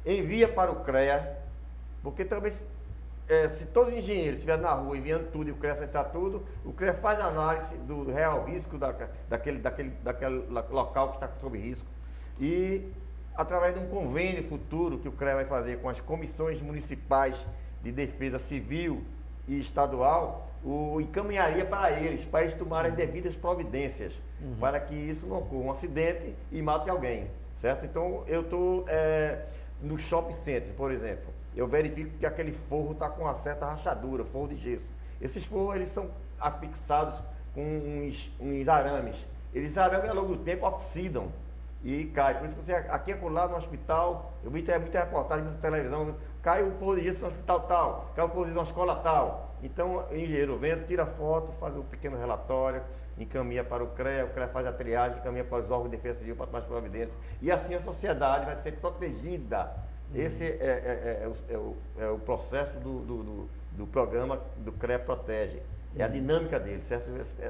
envia para o CREA, porque também se todos os engenheiros estiverem na rua enviando tudo e o CREA aceitar tudo, o CREA faz a análise do real risco daquele local que está sob risco e, através de um convênio futuro que o CREA vai fazer com as comissões municipais de defesa civil e estadual, encaminharia para eles tomarem as devidas providências, para que isso não ocorra um acidente e mate alguém, certo? Então, eu estou no shopping center, por exemplo, eu verifico que aquele forro está com uma certa rachadura, forro de gesso. Esses forros, eles são afixados com uns arames. Eles arames ao longo do tempo oxidam e caem. Por isso que você, aqui e acolá no hospital, eu vi muita reportagem na televisão, cai o forro de gesso no hospital tal, cai o forro de gesso na escola tal. Então, o engenheiro vem, tira foto, faz um pequeno relatório, encaminha para o CREA faz a triagem, encaminha para os órgãos de defesa civil para tomar as providências. E assim a sociedade vai ser protegida. Esse é o processo do programa do CREA Protege. É a dinâmica dele, certo?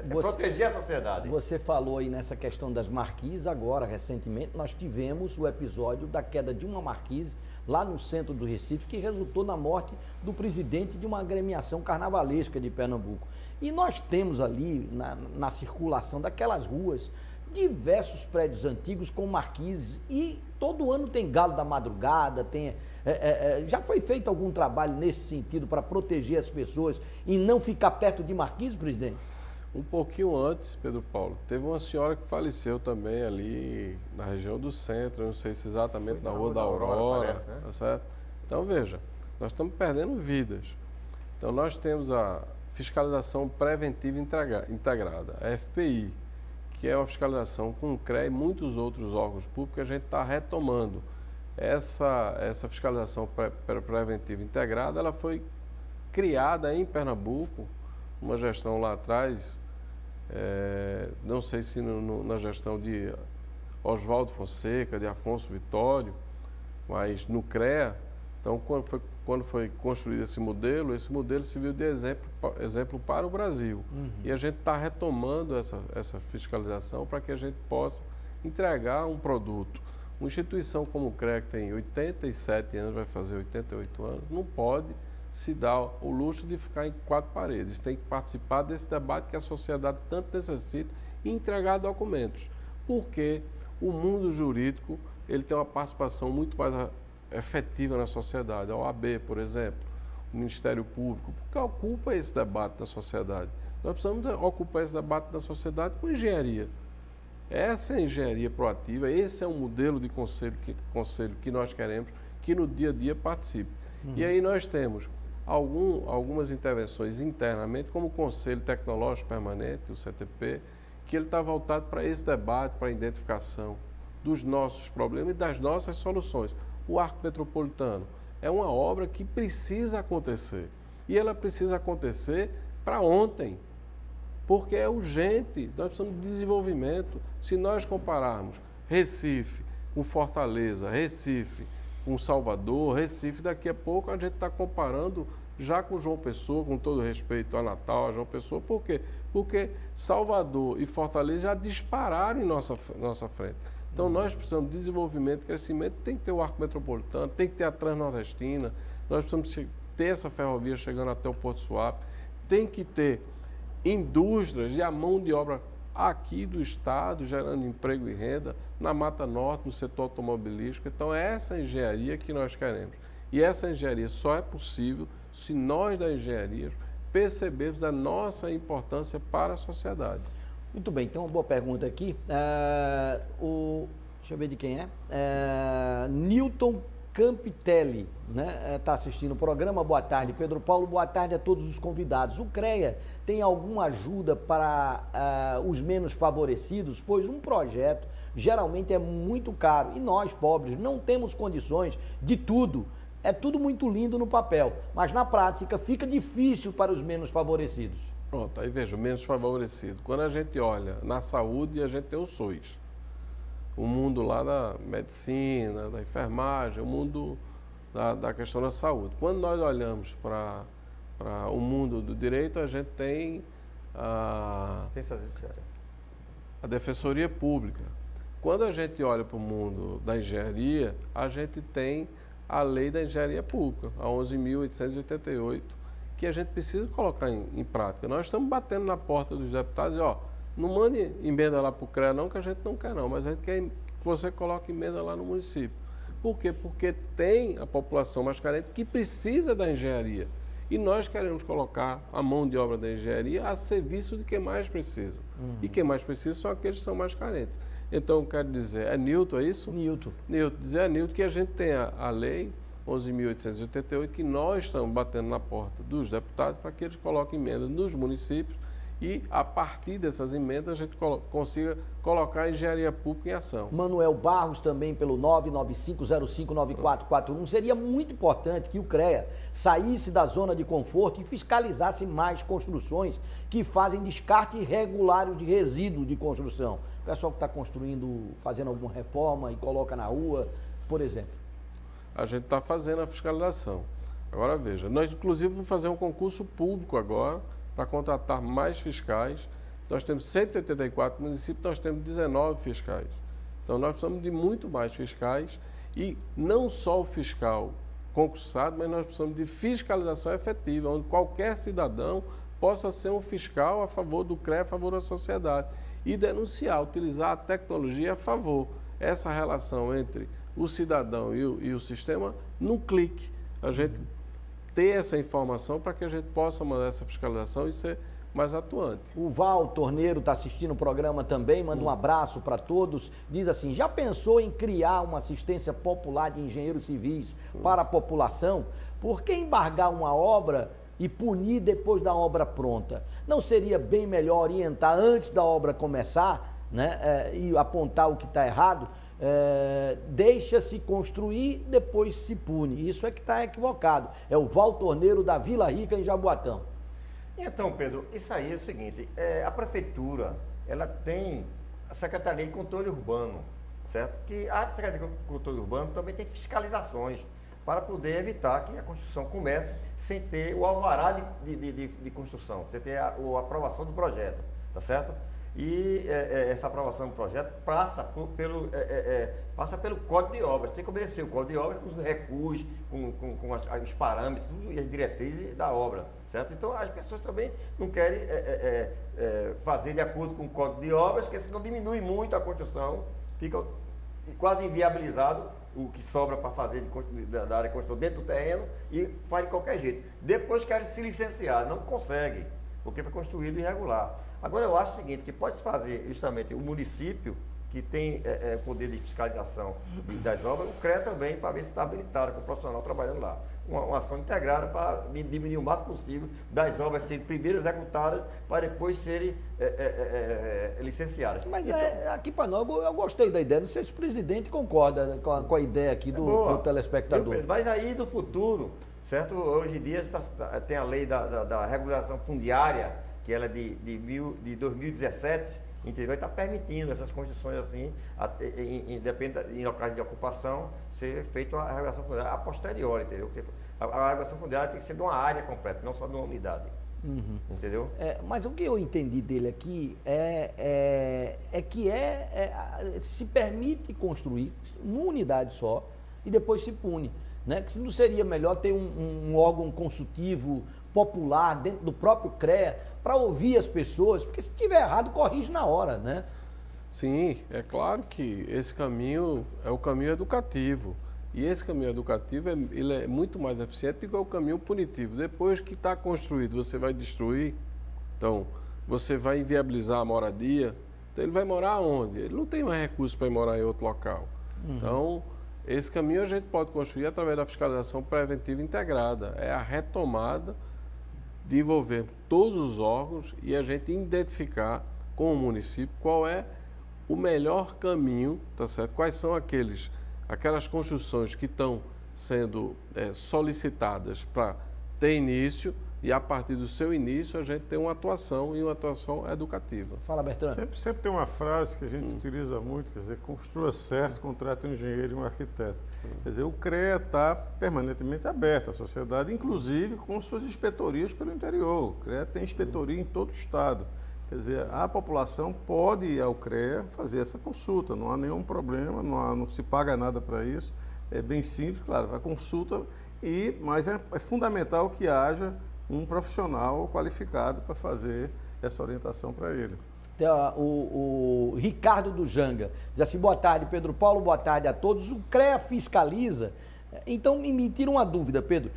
Proteger a sociedade. Você falou aí nessa questão das marquises. Agora, recentemente, nós tivemos o episódio da queda de uma marquise lá no centro do Recife, que resultou na morte do presidente de uma agremiação carnavalesca de Pernambuco. E nós temos ali, na circulação daquelas ruas, diversos prédios antigos com marquises, e todo ano tem Galo da Madrugada, já foi feito algum trabalho nesse sentido para proteger as pessoas e não ficar perto de marquises, presidente? Um pouquinho antes, Pedro Paulo, teve uma senhora que faleceu também ali na região do centro, eu não sei se exatamente na Rua da Aurora, parece, né? Tá certo? Então veja, nós estamos perdendo vidas. Então nós temos a fiscalização preventiva integrada, a FPI, que é uma fiscalização com o CREA e muitos outros órgãos públicos, que a gente está retomando. Essa fiscalização preventiva integrada, ela foi criada em Pernambuco, uma gestão lá atrás, não sei se na gestão de Oswaldo Fonseca, de Afonso Vitório, mas no CREA. Então, quando foi construído esse modelo serviu de exemplo para o Brasil. E a gente está retomando essa fiscalização para que a gente possa entregar um produto. Uma instituição como o CREA, que tem 87 anos, vai fazer 88 anos, não pode se dar o luxo de ficar em quatro paredes. Tem que participar desse debate que a sociedade tanto necessita e entregar documentos. Porque o mundo jurídico ele tem uma participação muito mais efetiva na sociedade. A OAB, por exemplo, o Ministério Público, porque ocupa esse debate na sociedade. Nós precisamos ocupar esse debate na sociedade com engenharia. Essa é a engenharia proativa, esse é o modelo de conselho que nós queremos que no dia a dia participe. E aí nós temos algumas intervenções internamente, como o Conselho Tecnológico Permanente, o CTP, que ele está voltado para esse debate, para a identificação dos nossos problemas e das nossas soluções. O Arco Metropolitano é uma obra que precisa acontecer. E ela precisa acontecer para ontem, porque é urgente. Nós precisamos de desenvolvimento. Se nós compararmos Recife com Fortaleza, Recife com Salvador, Recife, daqui a pouco a gente está comparando já com João Pessoa, com todo respeito a Natal, a João Pessoa. Por quê? Porque Salvador e Fortaleza já dispararam em nossa frente. Então, nós precisamos de desenvolvimento, crescimento, tem que ter o Arco Metropolitano, tem que ter a Transnordestina, nós precisamos ter essa ferrovia chegando até o Porto Suape, tem que ter indústrias e a mão de obra aqui do Estado, gerando emprego e renda, na Mata Norte, no setor automobilístico. Então, é essa engenharia que nós queremos. E essa engenharia só é possível se nós da engenharia percebermos a nossa importância para a sociedade. Muito bem, então uma boa pergunta aqui. Deixa eu ver de quem é. Newton Campitelli, né? Está assistindo o programa. Boa tarde, Pedro Paulo. Boa tarde a todos os convidados. O CREA tem alguma ajuda para os menos favorecidos? Pois um projeto geralmente é muito caro e nós, pobres, não temos condições de tudo. É tudo muito lindo no papel, mas na prática fica difícil para os menos favorecidos. Pronto, aí veja, o menos favorecido. Quando a gente olha na saúde, a gente tem o SUS. O mundo lá da medicina, da enfermagem, o mundo da questão da saúde. Quando nós olhamos para o mundo do direito, a gente tem a Defensoria Pública. Quando a gente olha para o mundo da engenharia, a gente tem a Lei da Engenharia Pública, a 11.888, que a gente precisa colocar em prática. Nós estamos batendo na porta dos deputados e, não mande emenda lá para o CREA não, que a gente não quer não, mas a gente quer que você coloque emenda lá no município. Por quê? Porque tem a população mais carente que precisa da engenharia. E nós queremos colocar a mão de obra da engenharia a serviço de quem mais precisa. E quem mais precisa são aqueles que são mais carentes. Então, eu quero dizer, é Newton, é isso? Newton. Dizer a Newton que a gente tem a lei 11.888, que nós estamos batendo na porta dos deputados para que eles coloquem emendas nos municípios e, a partir dessas emendas, a gente consiga colocar a engenharia pública em ação. Manuel Barros também pelo 995059441. Seria muito importante que o CREA saísse da zona de conforto e fiscalizasse mais construções que fazem descarte irregular de resíduos de construção. O pessoal que está construindo, fazendo alguma reforma e coloca na rua, por exemplo. A gente está fazendo a fiscalização. Agora veja, nós inclusive vamos fazer um concurso público agora para contratar mais fiscais. Nós temos 184 municípios, nós temos 19 fiscais. Então nós precisamos de muito mais fiscais e não só o fiscal concursado, mas nós precisamos de fiscalização efetiva, onde qualquer cidadão possa ser um fiscal a favor do CREA, a favor da sociedade e denunciar, utilizar a tecnologia a favor. Essa relação entre o cidadão e o sistema, num clique. A gente ter essa informação para que a gente possa mandar essa fiscalização e ser mais atuante. O Val Torneiro está assistindo o programa também, manda um abraço para todos. Diz assim, já pensou em criar uma assistência popular de engenheiros civis para a população? Por que embargar uma obra e punir depois da obra pronta? Não seria bem melhor orientar antes da obra começar, né, e apontar o que está errado? Deixa-se construir, depois se pune. Isso é que está equivocado. É o Val Torneiro da Vila Rica, em Jaboatão. Então, Pedro, isso aí é o seguinte, a prefeitura, ela tem a Secretaria de Controle Urbano, certo? Que a Secretaria de Controle Urbano também tem fiscalizações para poder evitar que a construção comece sem ter o alvará de construção, sem ter a aprovação do projeto, tá certo? E essa aprovação do projeto passa pelo Código de Obras. Tem que obedecer o Código de Obras com os recuos, com os parâmetros e as diretrizes da obra, certo? Então as pessoas também não querem fazer de acordo com o Código de Obras, porque senão diminui muito a construção, fica quase inviabilizado o que sobra para fazer da área de construção dentro do terreno e faz de qualquer jeito. Depois querem se licenciar, não conseguem, porque foi construído irregular. Agora eu acho o seguinte, que pode fazer justamente o município, que tem poder de fiscalização das obras, o CREA também, para ver se está habilitado com o profissional trabalhando lá. Uma ação integrada para diminuir o máximo possível das obras serem primeiro executadas para depois serem licenciadas. Mas então, aqui para nós, eu gostei da ideia, não sei se o presidente concorda com a ideia aqui do telespectador. Mas aí no futuro, certo? Hoje em dia tem a lei da regulação fundiária, que ela é de 2017, entendeu? Está permitindo essas construções assim, em locais de ocupação, ser feita a regulação fundiária a posteriori, entendeu? Porque a regulação fundiária tem que ser de uma área completa, não só de uma unidade. Uhum. Entendeu? Mas o que eu entendi dele aqui é que se permite construir numa unidade só e depois se pune. Né? Que não seria melhor ter um órgão consultivo popular dentro do próprio CREA para ouvir as pessoas, porque se tiver errado, corrige na hora, né? Sim, é claro que esse caminho é o caminho educativo. E esse caminho educativo ele é muito mais eficiente do que o caminho punitivo. Depois que está construído, você vai destruir, então você vai inviabilizar a moradia, então ele vai morar onde? Ele não tem mais recursos para ir morar em outro local. Uhum. Então, esse caminho a gente pode construir através da fiscalização preventiva integrada. É a retomada de envolver todos os órgãos e a gente identificar com o município qual é o melhor caminho, tá certo? Quais são aquelas construções que estão sendo solicitadas para ter início e a partir do seu início a gente tem uma atuação e uma atuação educativa. Fala, Bertrand. Sempre tem uma frase que a gente utiliza muito, quer dizer, construa certo, contrate um engenheiro e um arquiteto. Quer dizer, o CREA está permanentemente aberto à sociedade, inclusive com suas inspetorias pelo interior. O CREA tem inspetoria em todo o estado. Quer dizer, a população pode ir ao CREA fazer essa consulta, não há nenhum problema, não se paga nada para isso. É bem simples, claro, a consulta, mas é fundamental que haja um profissional qualificado para fazer essa orientação para ele. O Ricardo do Janga diz assim, boa tarde, Pedro Paulo, boa tarde a todos. O CREA fiscaliza? Então, me tira uma dúvida, Pedro.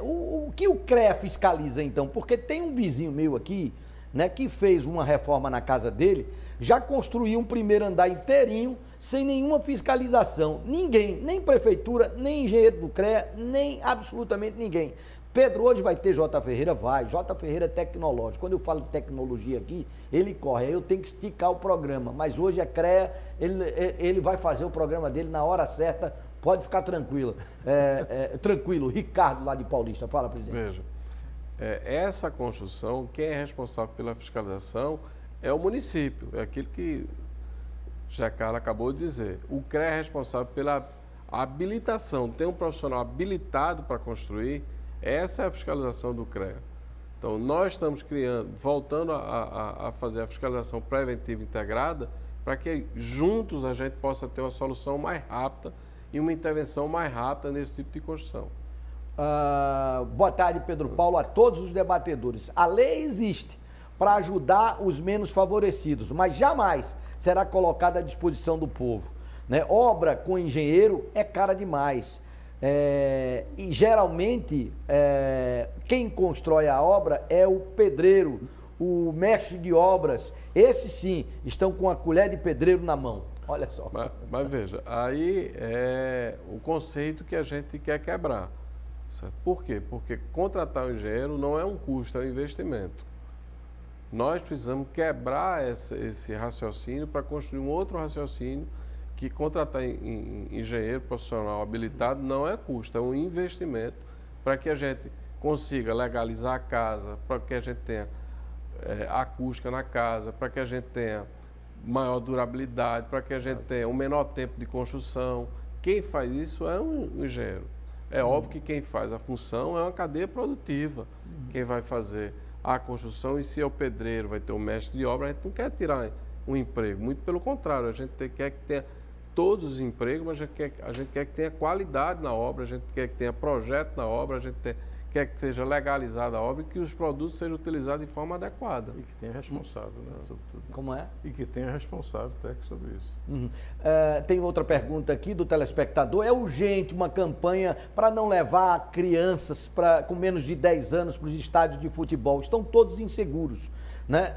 O que o CREA fiscaliza, então? Porque tem um vizinho meu aqui, né, que fez uma reforma na casa dele, já construiu um primeiro andar inteirinho, sem nenhuma fiscalização. Ninguém, nem prefeitura, nem engenheiro do CREA, nem absolutamente ninguém. Pedro, hoje vai ter J. Ferreira? Vai. J. Ferreira é tecnológico. Quando eu falo de tecnologia aqui, ele corre. Aí eu tenho que esticar o programa. Mas hoje é CREA, ele vai fazer o programa dele na hora certa. Pode ficar tranquilo. Tranquilo. Ricardo, lá de Paulista. Fala, presidente. Veja, essa construção, quem é responsável pela fiscalização é o município. É aquilo que já Carla acabou de dizer. O CREA é responsável pela habilitação. Tem um profissional habilitado para construir. Essa é a fiscalização do CREA. Então, nós estamos voltando a fazer a fiscalização preventiva integrada para que juntos a gente possa ter uma solução mais rápida e uma intervenção mais rápida nesse tipo de construção. Boa tarde, Pedro Paulo, a todos os debatedores. A lei existe para ajudar os menos favorecidos, mas jamais será colocada à disposição do povo, né? Obra com engenheiro é cara demais. E geralmente quem constrói a obra é o pedreiro, o mestre de obras. Esses sim estão com a colher de pedreiro na mão. Olha só. Mas veja, aí é o conceito que a gente quer quebrar. Certo? Por quê? Porque contratar um engenheiro não é um custo, é um investimento. Nós precisamos quebrar esse raciocínio para construir um outro raciocínio que contratar engenheiro profissional habilitado não é custo, é um investimento para que a gente consiga legalizar a casa, para que a gente tenha acústica na casa, para que a gente tenha maior durabilidade, para que a gente tenha um menor tempo de construção. Quem faz isso é um engenheiro. É óbvio que quem faz a função é uma cadeia produtiva. Quem vai fazer a construção, e se é o pedreiro, vai ter o mestre de obra, a gente não quer tirar um emprego, muito pelo contrário, a gente quer que tenha todos os empregos, mas a gente quer que tenha qualidade na obra, a gente quer que tenha projeto na obra, a gente quer que seja legalizada a obra e que os produtos sejam utilizados de forma adequada. E que tenha responsável, né, sobre tudo. Como é? E que tenha responsável técnico sobre isso. Tem outra pergunta aqui do telespectador. É urgente uma campanha para não levar crianças com menos de 10 anos para os estádios de futebol? Estão todos inseguros, né?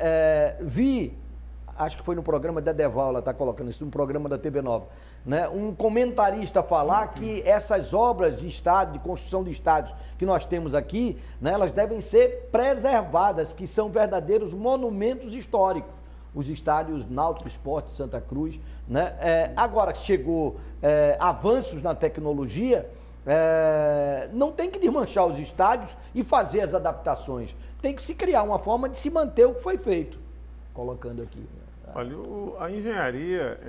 Acho que foi no programa da Deval, ela está colocando isso, no programa da TV Nova, né? Um comentarista falar que essas obras de estádio, de construção de estádios que nós temos aqui, né, elas devem ser preservadas, que são verdadeiros monumentos históricos. Os estádios Náutico Sport, Santa Cruz, né? Agora que chegou avanços na tecnologia, não tem que desmanchar os estádios e fazer as adaptações. Tem que se criar uma forma de se manter o que foi feito. Colocando aqui. Olha, a engenharia,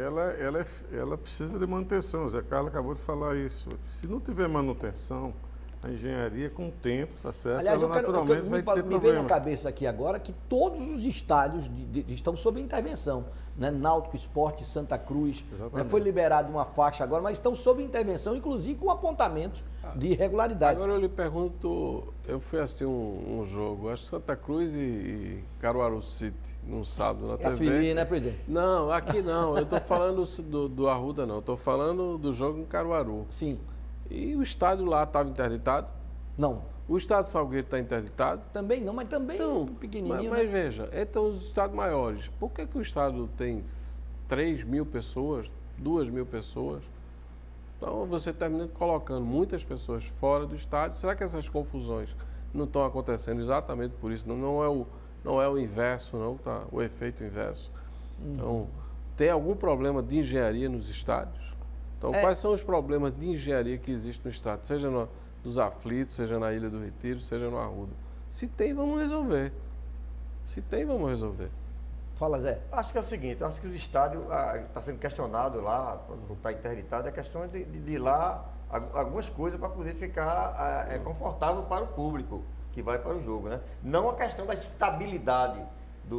ela precisa de manutenção. O Zé Carlos acabou de falar isso. Se não tiver manutenção, a engenharia, com o tempo, tá certo? Aliás, ela naturalmente vai ter problema. Me veio na cabeça aqui agora que todos os estádios estão sob intervenção, né? Náutico Sport, Santa Cruz, né? Foi liberada uma faixa agora, mas estão sob intervenção, inclusive com apontamentos de irregularidade. Agora eu lhe pergunto, eu fui assistir um jogo, acho que Santa Cruz e Caruaru City, num sábado na TV. Afilie, né, presidente? Não, aqui não, eu estou falando do Arruda não, eu estou falando do jogo em Caruaru. Sim. E o estádio lá estava interditado? Não. O estádio Salgueiro está interditado? Também não, mas também então, pequenininho. Mas veja, então os estados maiores, por que o estado tem 3.000 pessoas, 2.000 pessoas? Então você termina colocando muitas pessoas fora do estádio. Será que essas confusões não estão acontecendo exatamente por isso? Não é o inverso, não, tá? O efeito inverso. Então, tem algum problema de engenharia nos estádios? Então, quais são os problemas de engenharia que existem no estado? Seja nos Aflitos, seja na Ilha do Retiro, seja no Arruda. Se tem, vamos resolver. Se tem, vamos resolver. Fala, Zé. Acho que é o seguinte, acho que os estádios, está sendo questionado lá, por estar interditado, é questão de ir lá algumas coisas para poder ficar confortável para o público que vai para o jogo, né? Não a questão da estabilidade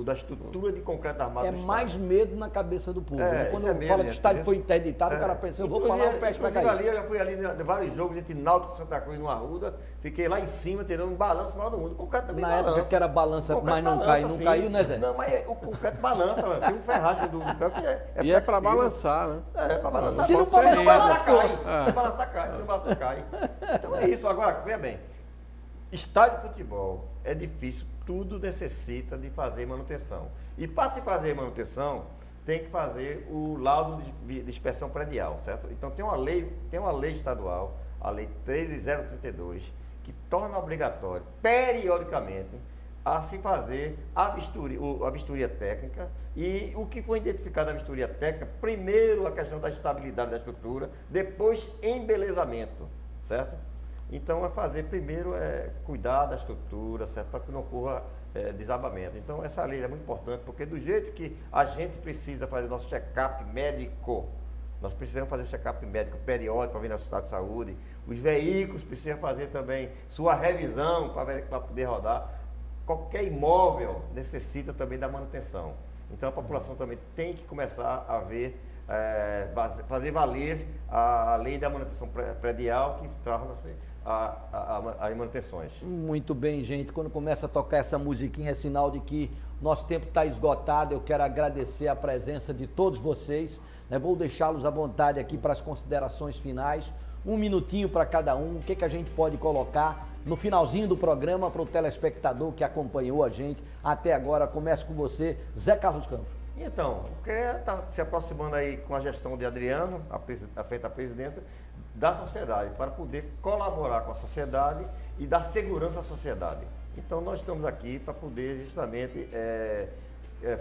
da estrutura de concreto armado do estádio. Mais medo na cabeça do povo. Quando eu falo que o estádio foi interditado, o cara pensa, eu vou para lá, o pé vai cair. Eu já fui ali em vários jogos entre Náutico e Santa Cruz no Arruda, fiquei lá em cima tirando um balanço maior do mundo. O concreto também balança. Na época que era balança, mas não cai, não caiu, né, Zé? Não, mas o concreto balança, mano. Tem um ferragem do ferro que é e é para balançar, né? É para balançar. Se não balançar, cai. Se balançar, cai. Se balançar, cai. Então é isso. Agora, veja bem, estádio de futebol é difícil tudo necessita de fazer manutenção. E para se fazer manutenção, tem que fazer o laudo de inspeção predial, certo? Então tem uma lei estadual, a Lei 13.032, que torna obrigatório, periodicamente, a se fazer a vistoria técnica. E o que foi identificado na vistoria técnica, primeiro a questão da estabilidade da estrutura, depois embelezamento, certo? Então, fazer primeiro cuidar da estrutura, certo? Para que não ocorra desabamento. Então, essa lei é muito importante, porque do jeito que a gente precisa fazer nosso check-up médico, nós precisamos fazer check-up médico periódico para ver nosso estado de saúde, os veículos precisam fazer também sua revisão para poder rodar, qualquer imóvel necessita também da manutenção. Então, a população também tem que começar a ver, fazer valer a lei da manutenção predial, que torna-se as manutenções. Muito bem, gente. Quando começa a tocar essa musiquinha, é sinal de que nosso tempo está esgotado. Eu quero agradecer a presença de todos vocês, né? Vou deixá-los à vontade aqui para as considerações finais. Um minutinho para cada um. O que a gente pode colocar no finalzinho do programa para o telespectador que acompanhou a gente até agora? Começo com você, Zé Carlos Campos. Então, o CREA está se aproximando aí com a gestão de Adriano, à frente da presidência, da sociedade, para poder colaborar com a sociedade e dar segurança à sociedade. Então, nós estamos aqui para poder justamente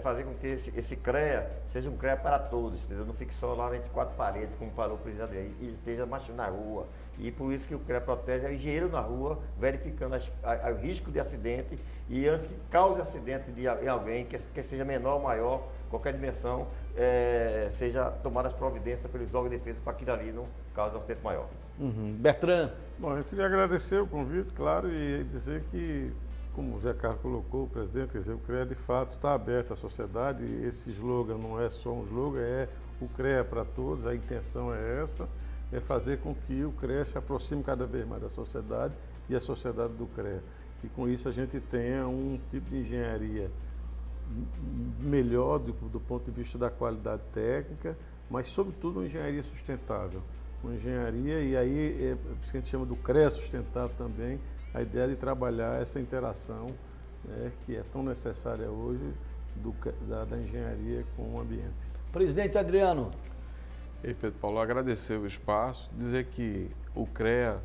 fazer com que esse CREA seja um CREA para todos, entendeu? Não fique só lá entre quatro paredes, como falou o presidente Adriano, e esteja mais na rua. E por isso que o CREA protege o engenheiro na rua, verificando o risco de acidente, e antes que cause acidente em alguém, que seja menor ou maior, qualquer dimensão, seja tomada as providências pelos órgãos de defesa para que dali não cause um acidente maior. Bertrand. Bom, eu queria agradecer o convite, claro, e dizer que, como o Zé Carlos colocou, o presidente, quer dizer, o CREA de fato está aberto à sociedade. Esse slogan não é só um slogan, é o CREA para todos. A intenção é essa, é fazer com que o CREA se aproxime cada vez mais da sociedade e a sociedade do CREA. E com isso a gente tenha um tipo de engenharia melhor do ponto de vista da qualidade técnica, mas sobretudo uma engenharia sustentável. Uma engenharia, e aí a gente chama do CREA sustentável também, a ideia de trabalhar essa interação, né, que é tão necessária hoje da engenharia com o ambiente. Presidente Adriano. E Pedro Paulo, agradecer o espaço, dizer que o CREA,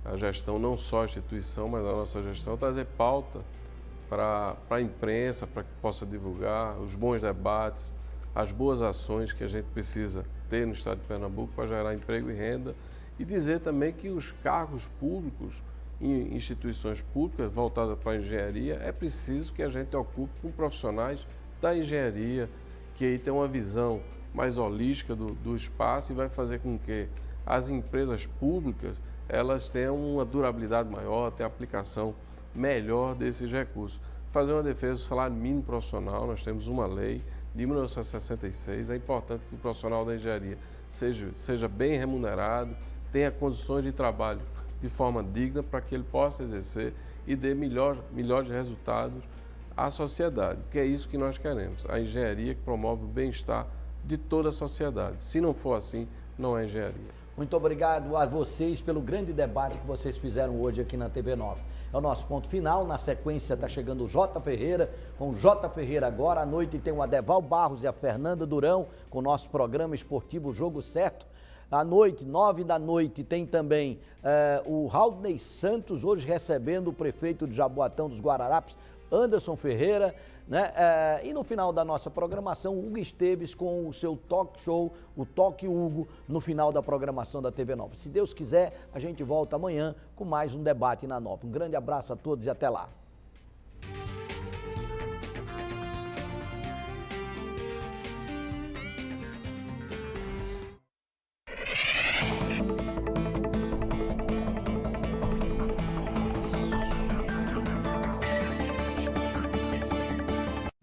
a gestão, não só a instituição, mas a nossa gestão, trazer pauta para a imprensa, para que possa divulgar os bons debates, as boas ações que a gente precisa ter no estado de Pernambuco para gerar emprego e renda, e dizer também que os cargos públicos em instituições públicas voltadas para a engenharia, é preciso que a gente ocupe com profissionais da engenharia, que aí tem uma visão mais holística do espaço e vai fazer com que as empresas públicas elas tenham uma durabilidade maior, tenham aplicação melhor desses recursos. Fazer uma defesa do salário mínimo profissional, nós temos uma lei de 1966, é importante que o profissional da engenharia seja bem remunerado, tenha condições de trabalho de forma digna para que ele possa exercer e dê melhores resultados à sociedade, que é isso que nós queremos, a engenharia que promove o bem-estar de toda a sociedade. Se não for assim, não é engenharia. Muito obrigado a vocês pelo grande debate que vocês fizeram hoje aqui na TV 9. É o nosso ponto final. Na sequência está chegando o J. Ferreira. Com o J. Ferreira agora, à noite tem o Adeval Barros e a Fernanda Durão com o nosso programa esportivo Jogo Certo. À noite, 9 da noite, tem também o Raulney Santos, hoje recebendo o prefeito de Jaboatão dos Guararapes, Anderson Ferreira, né? E no final da nossa programação, Hugo Esteves com o seu talk show, o Toque Hugo, no final da programação da TV Nova. Se Deus quiser, a gente volta amanhã com mais um debate na Nova. Um grande abraço a todos e até lá.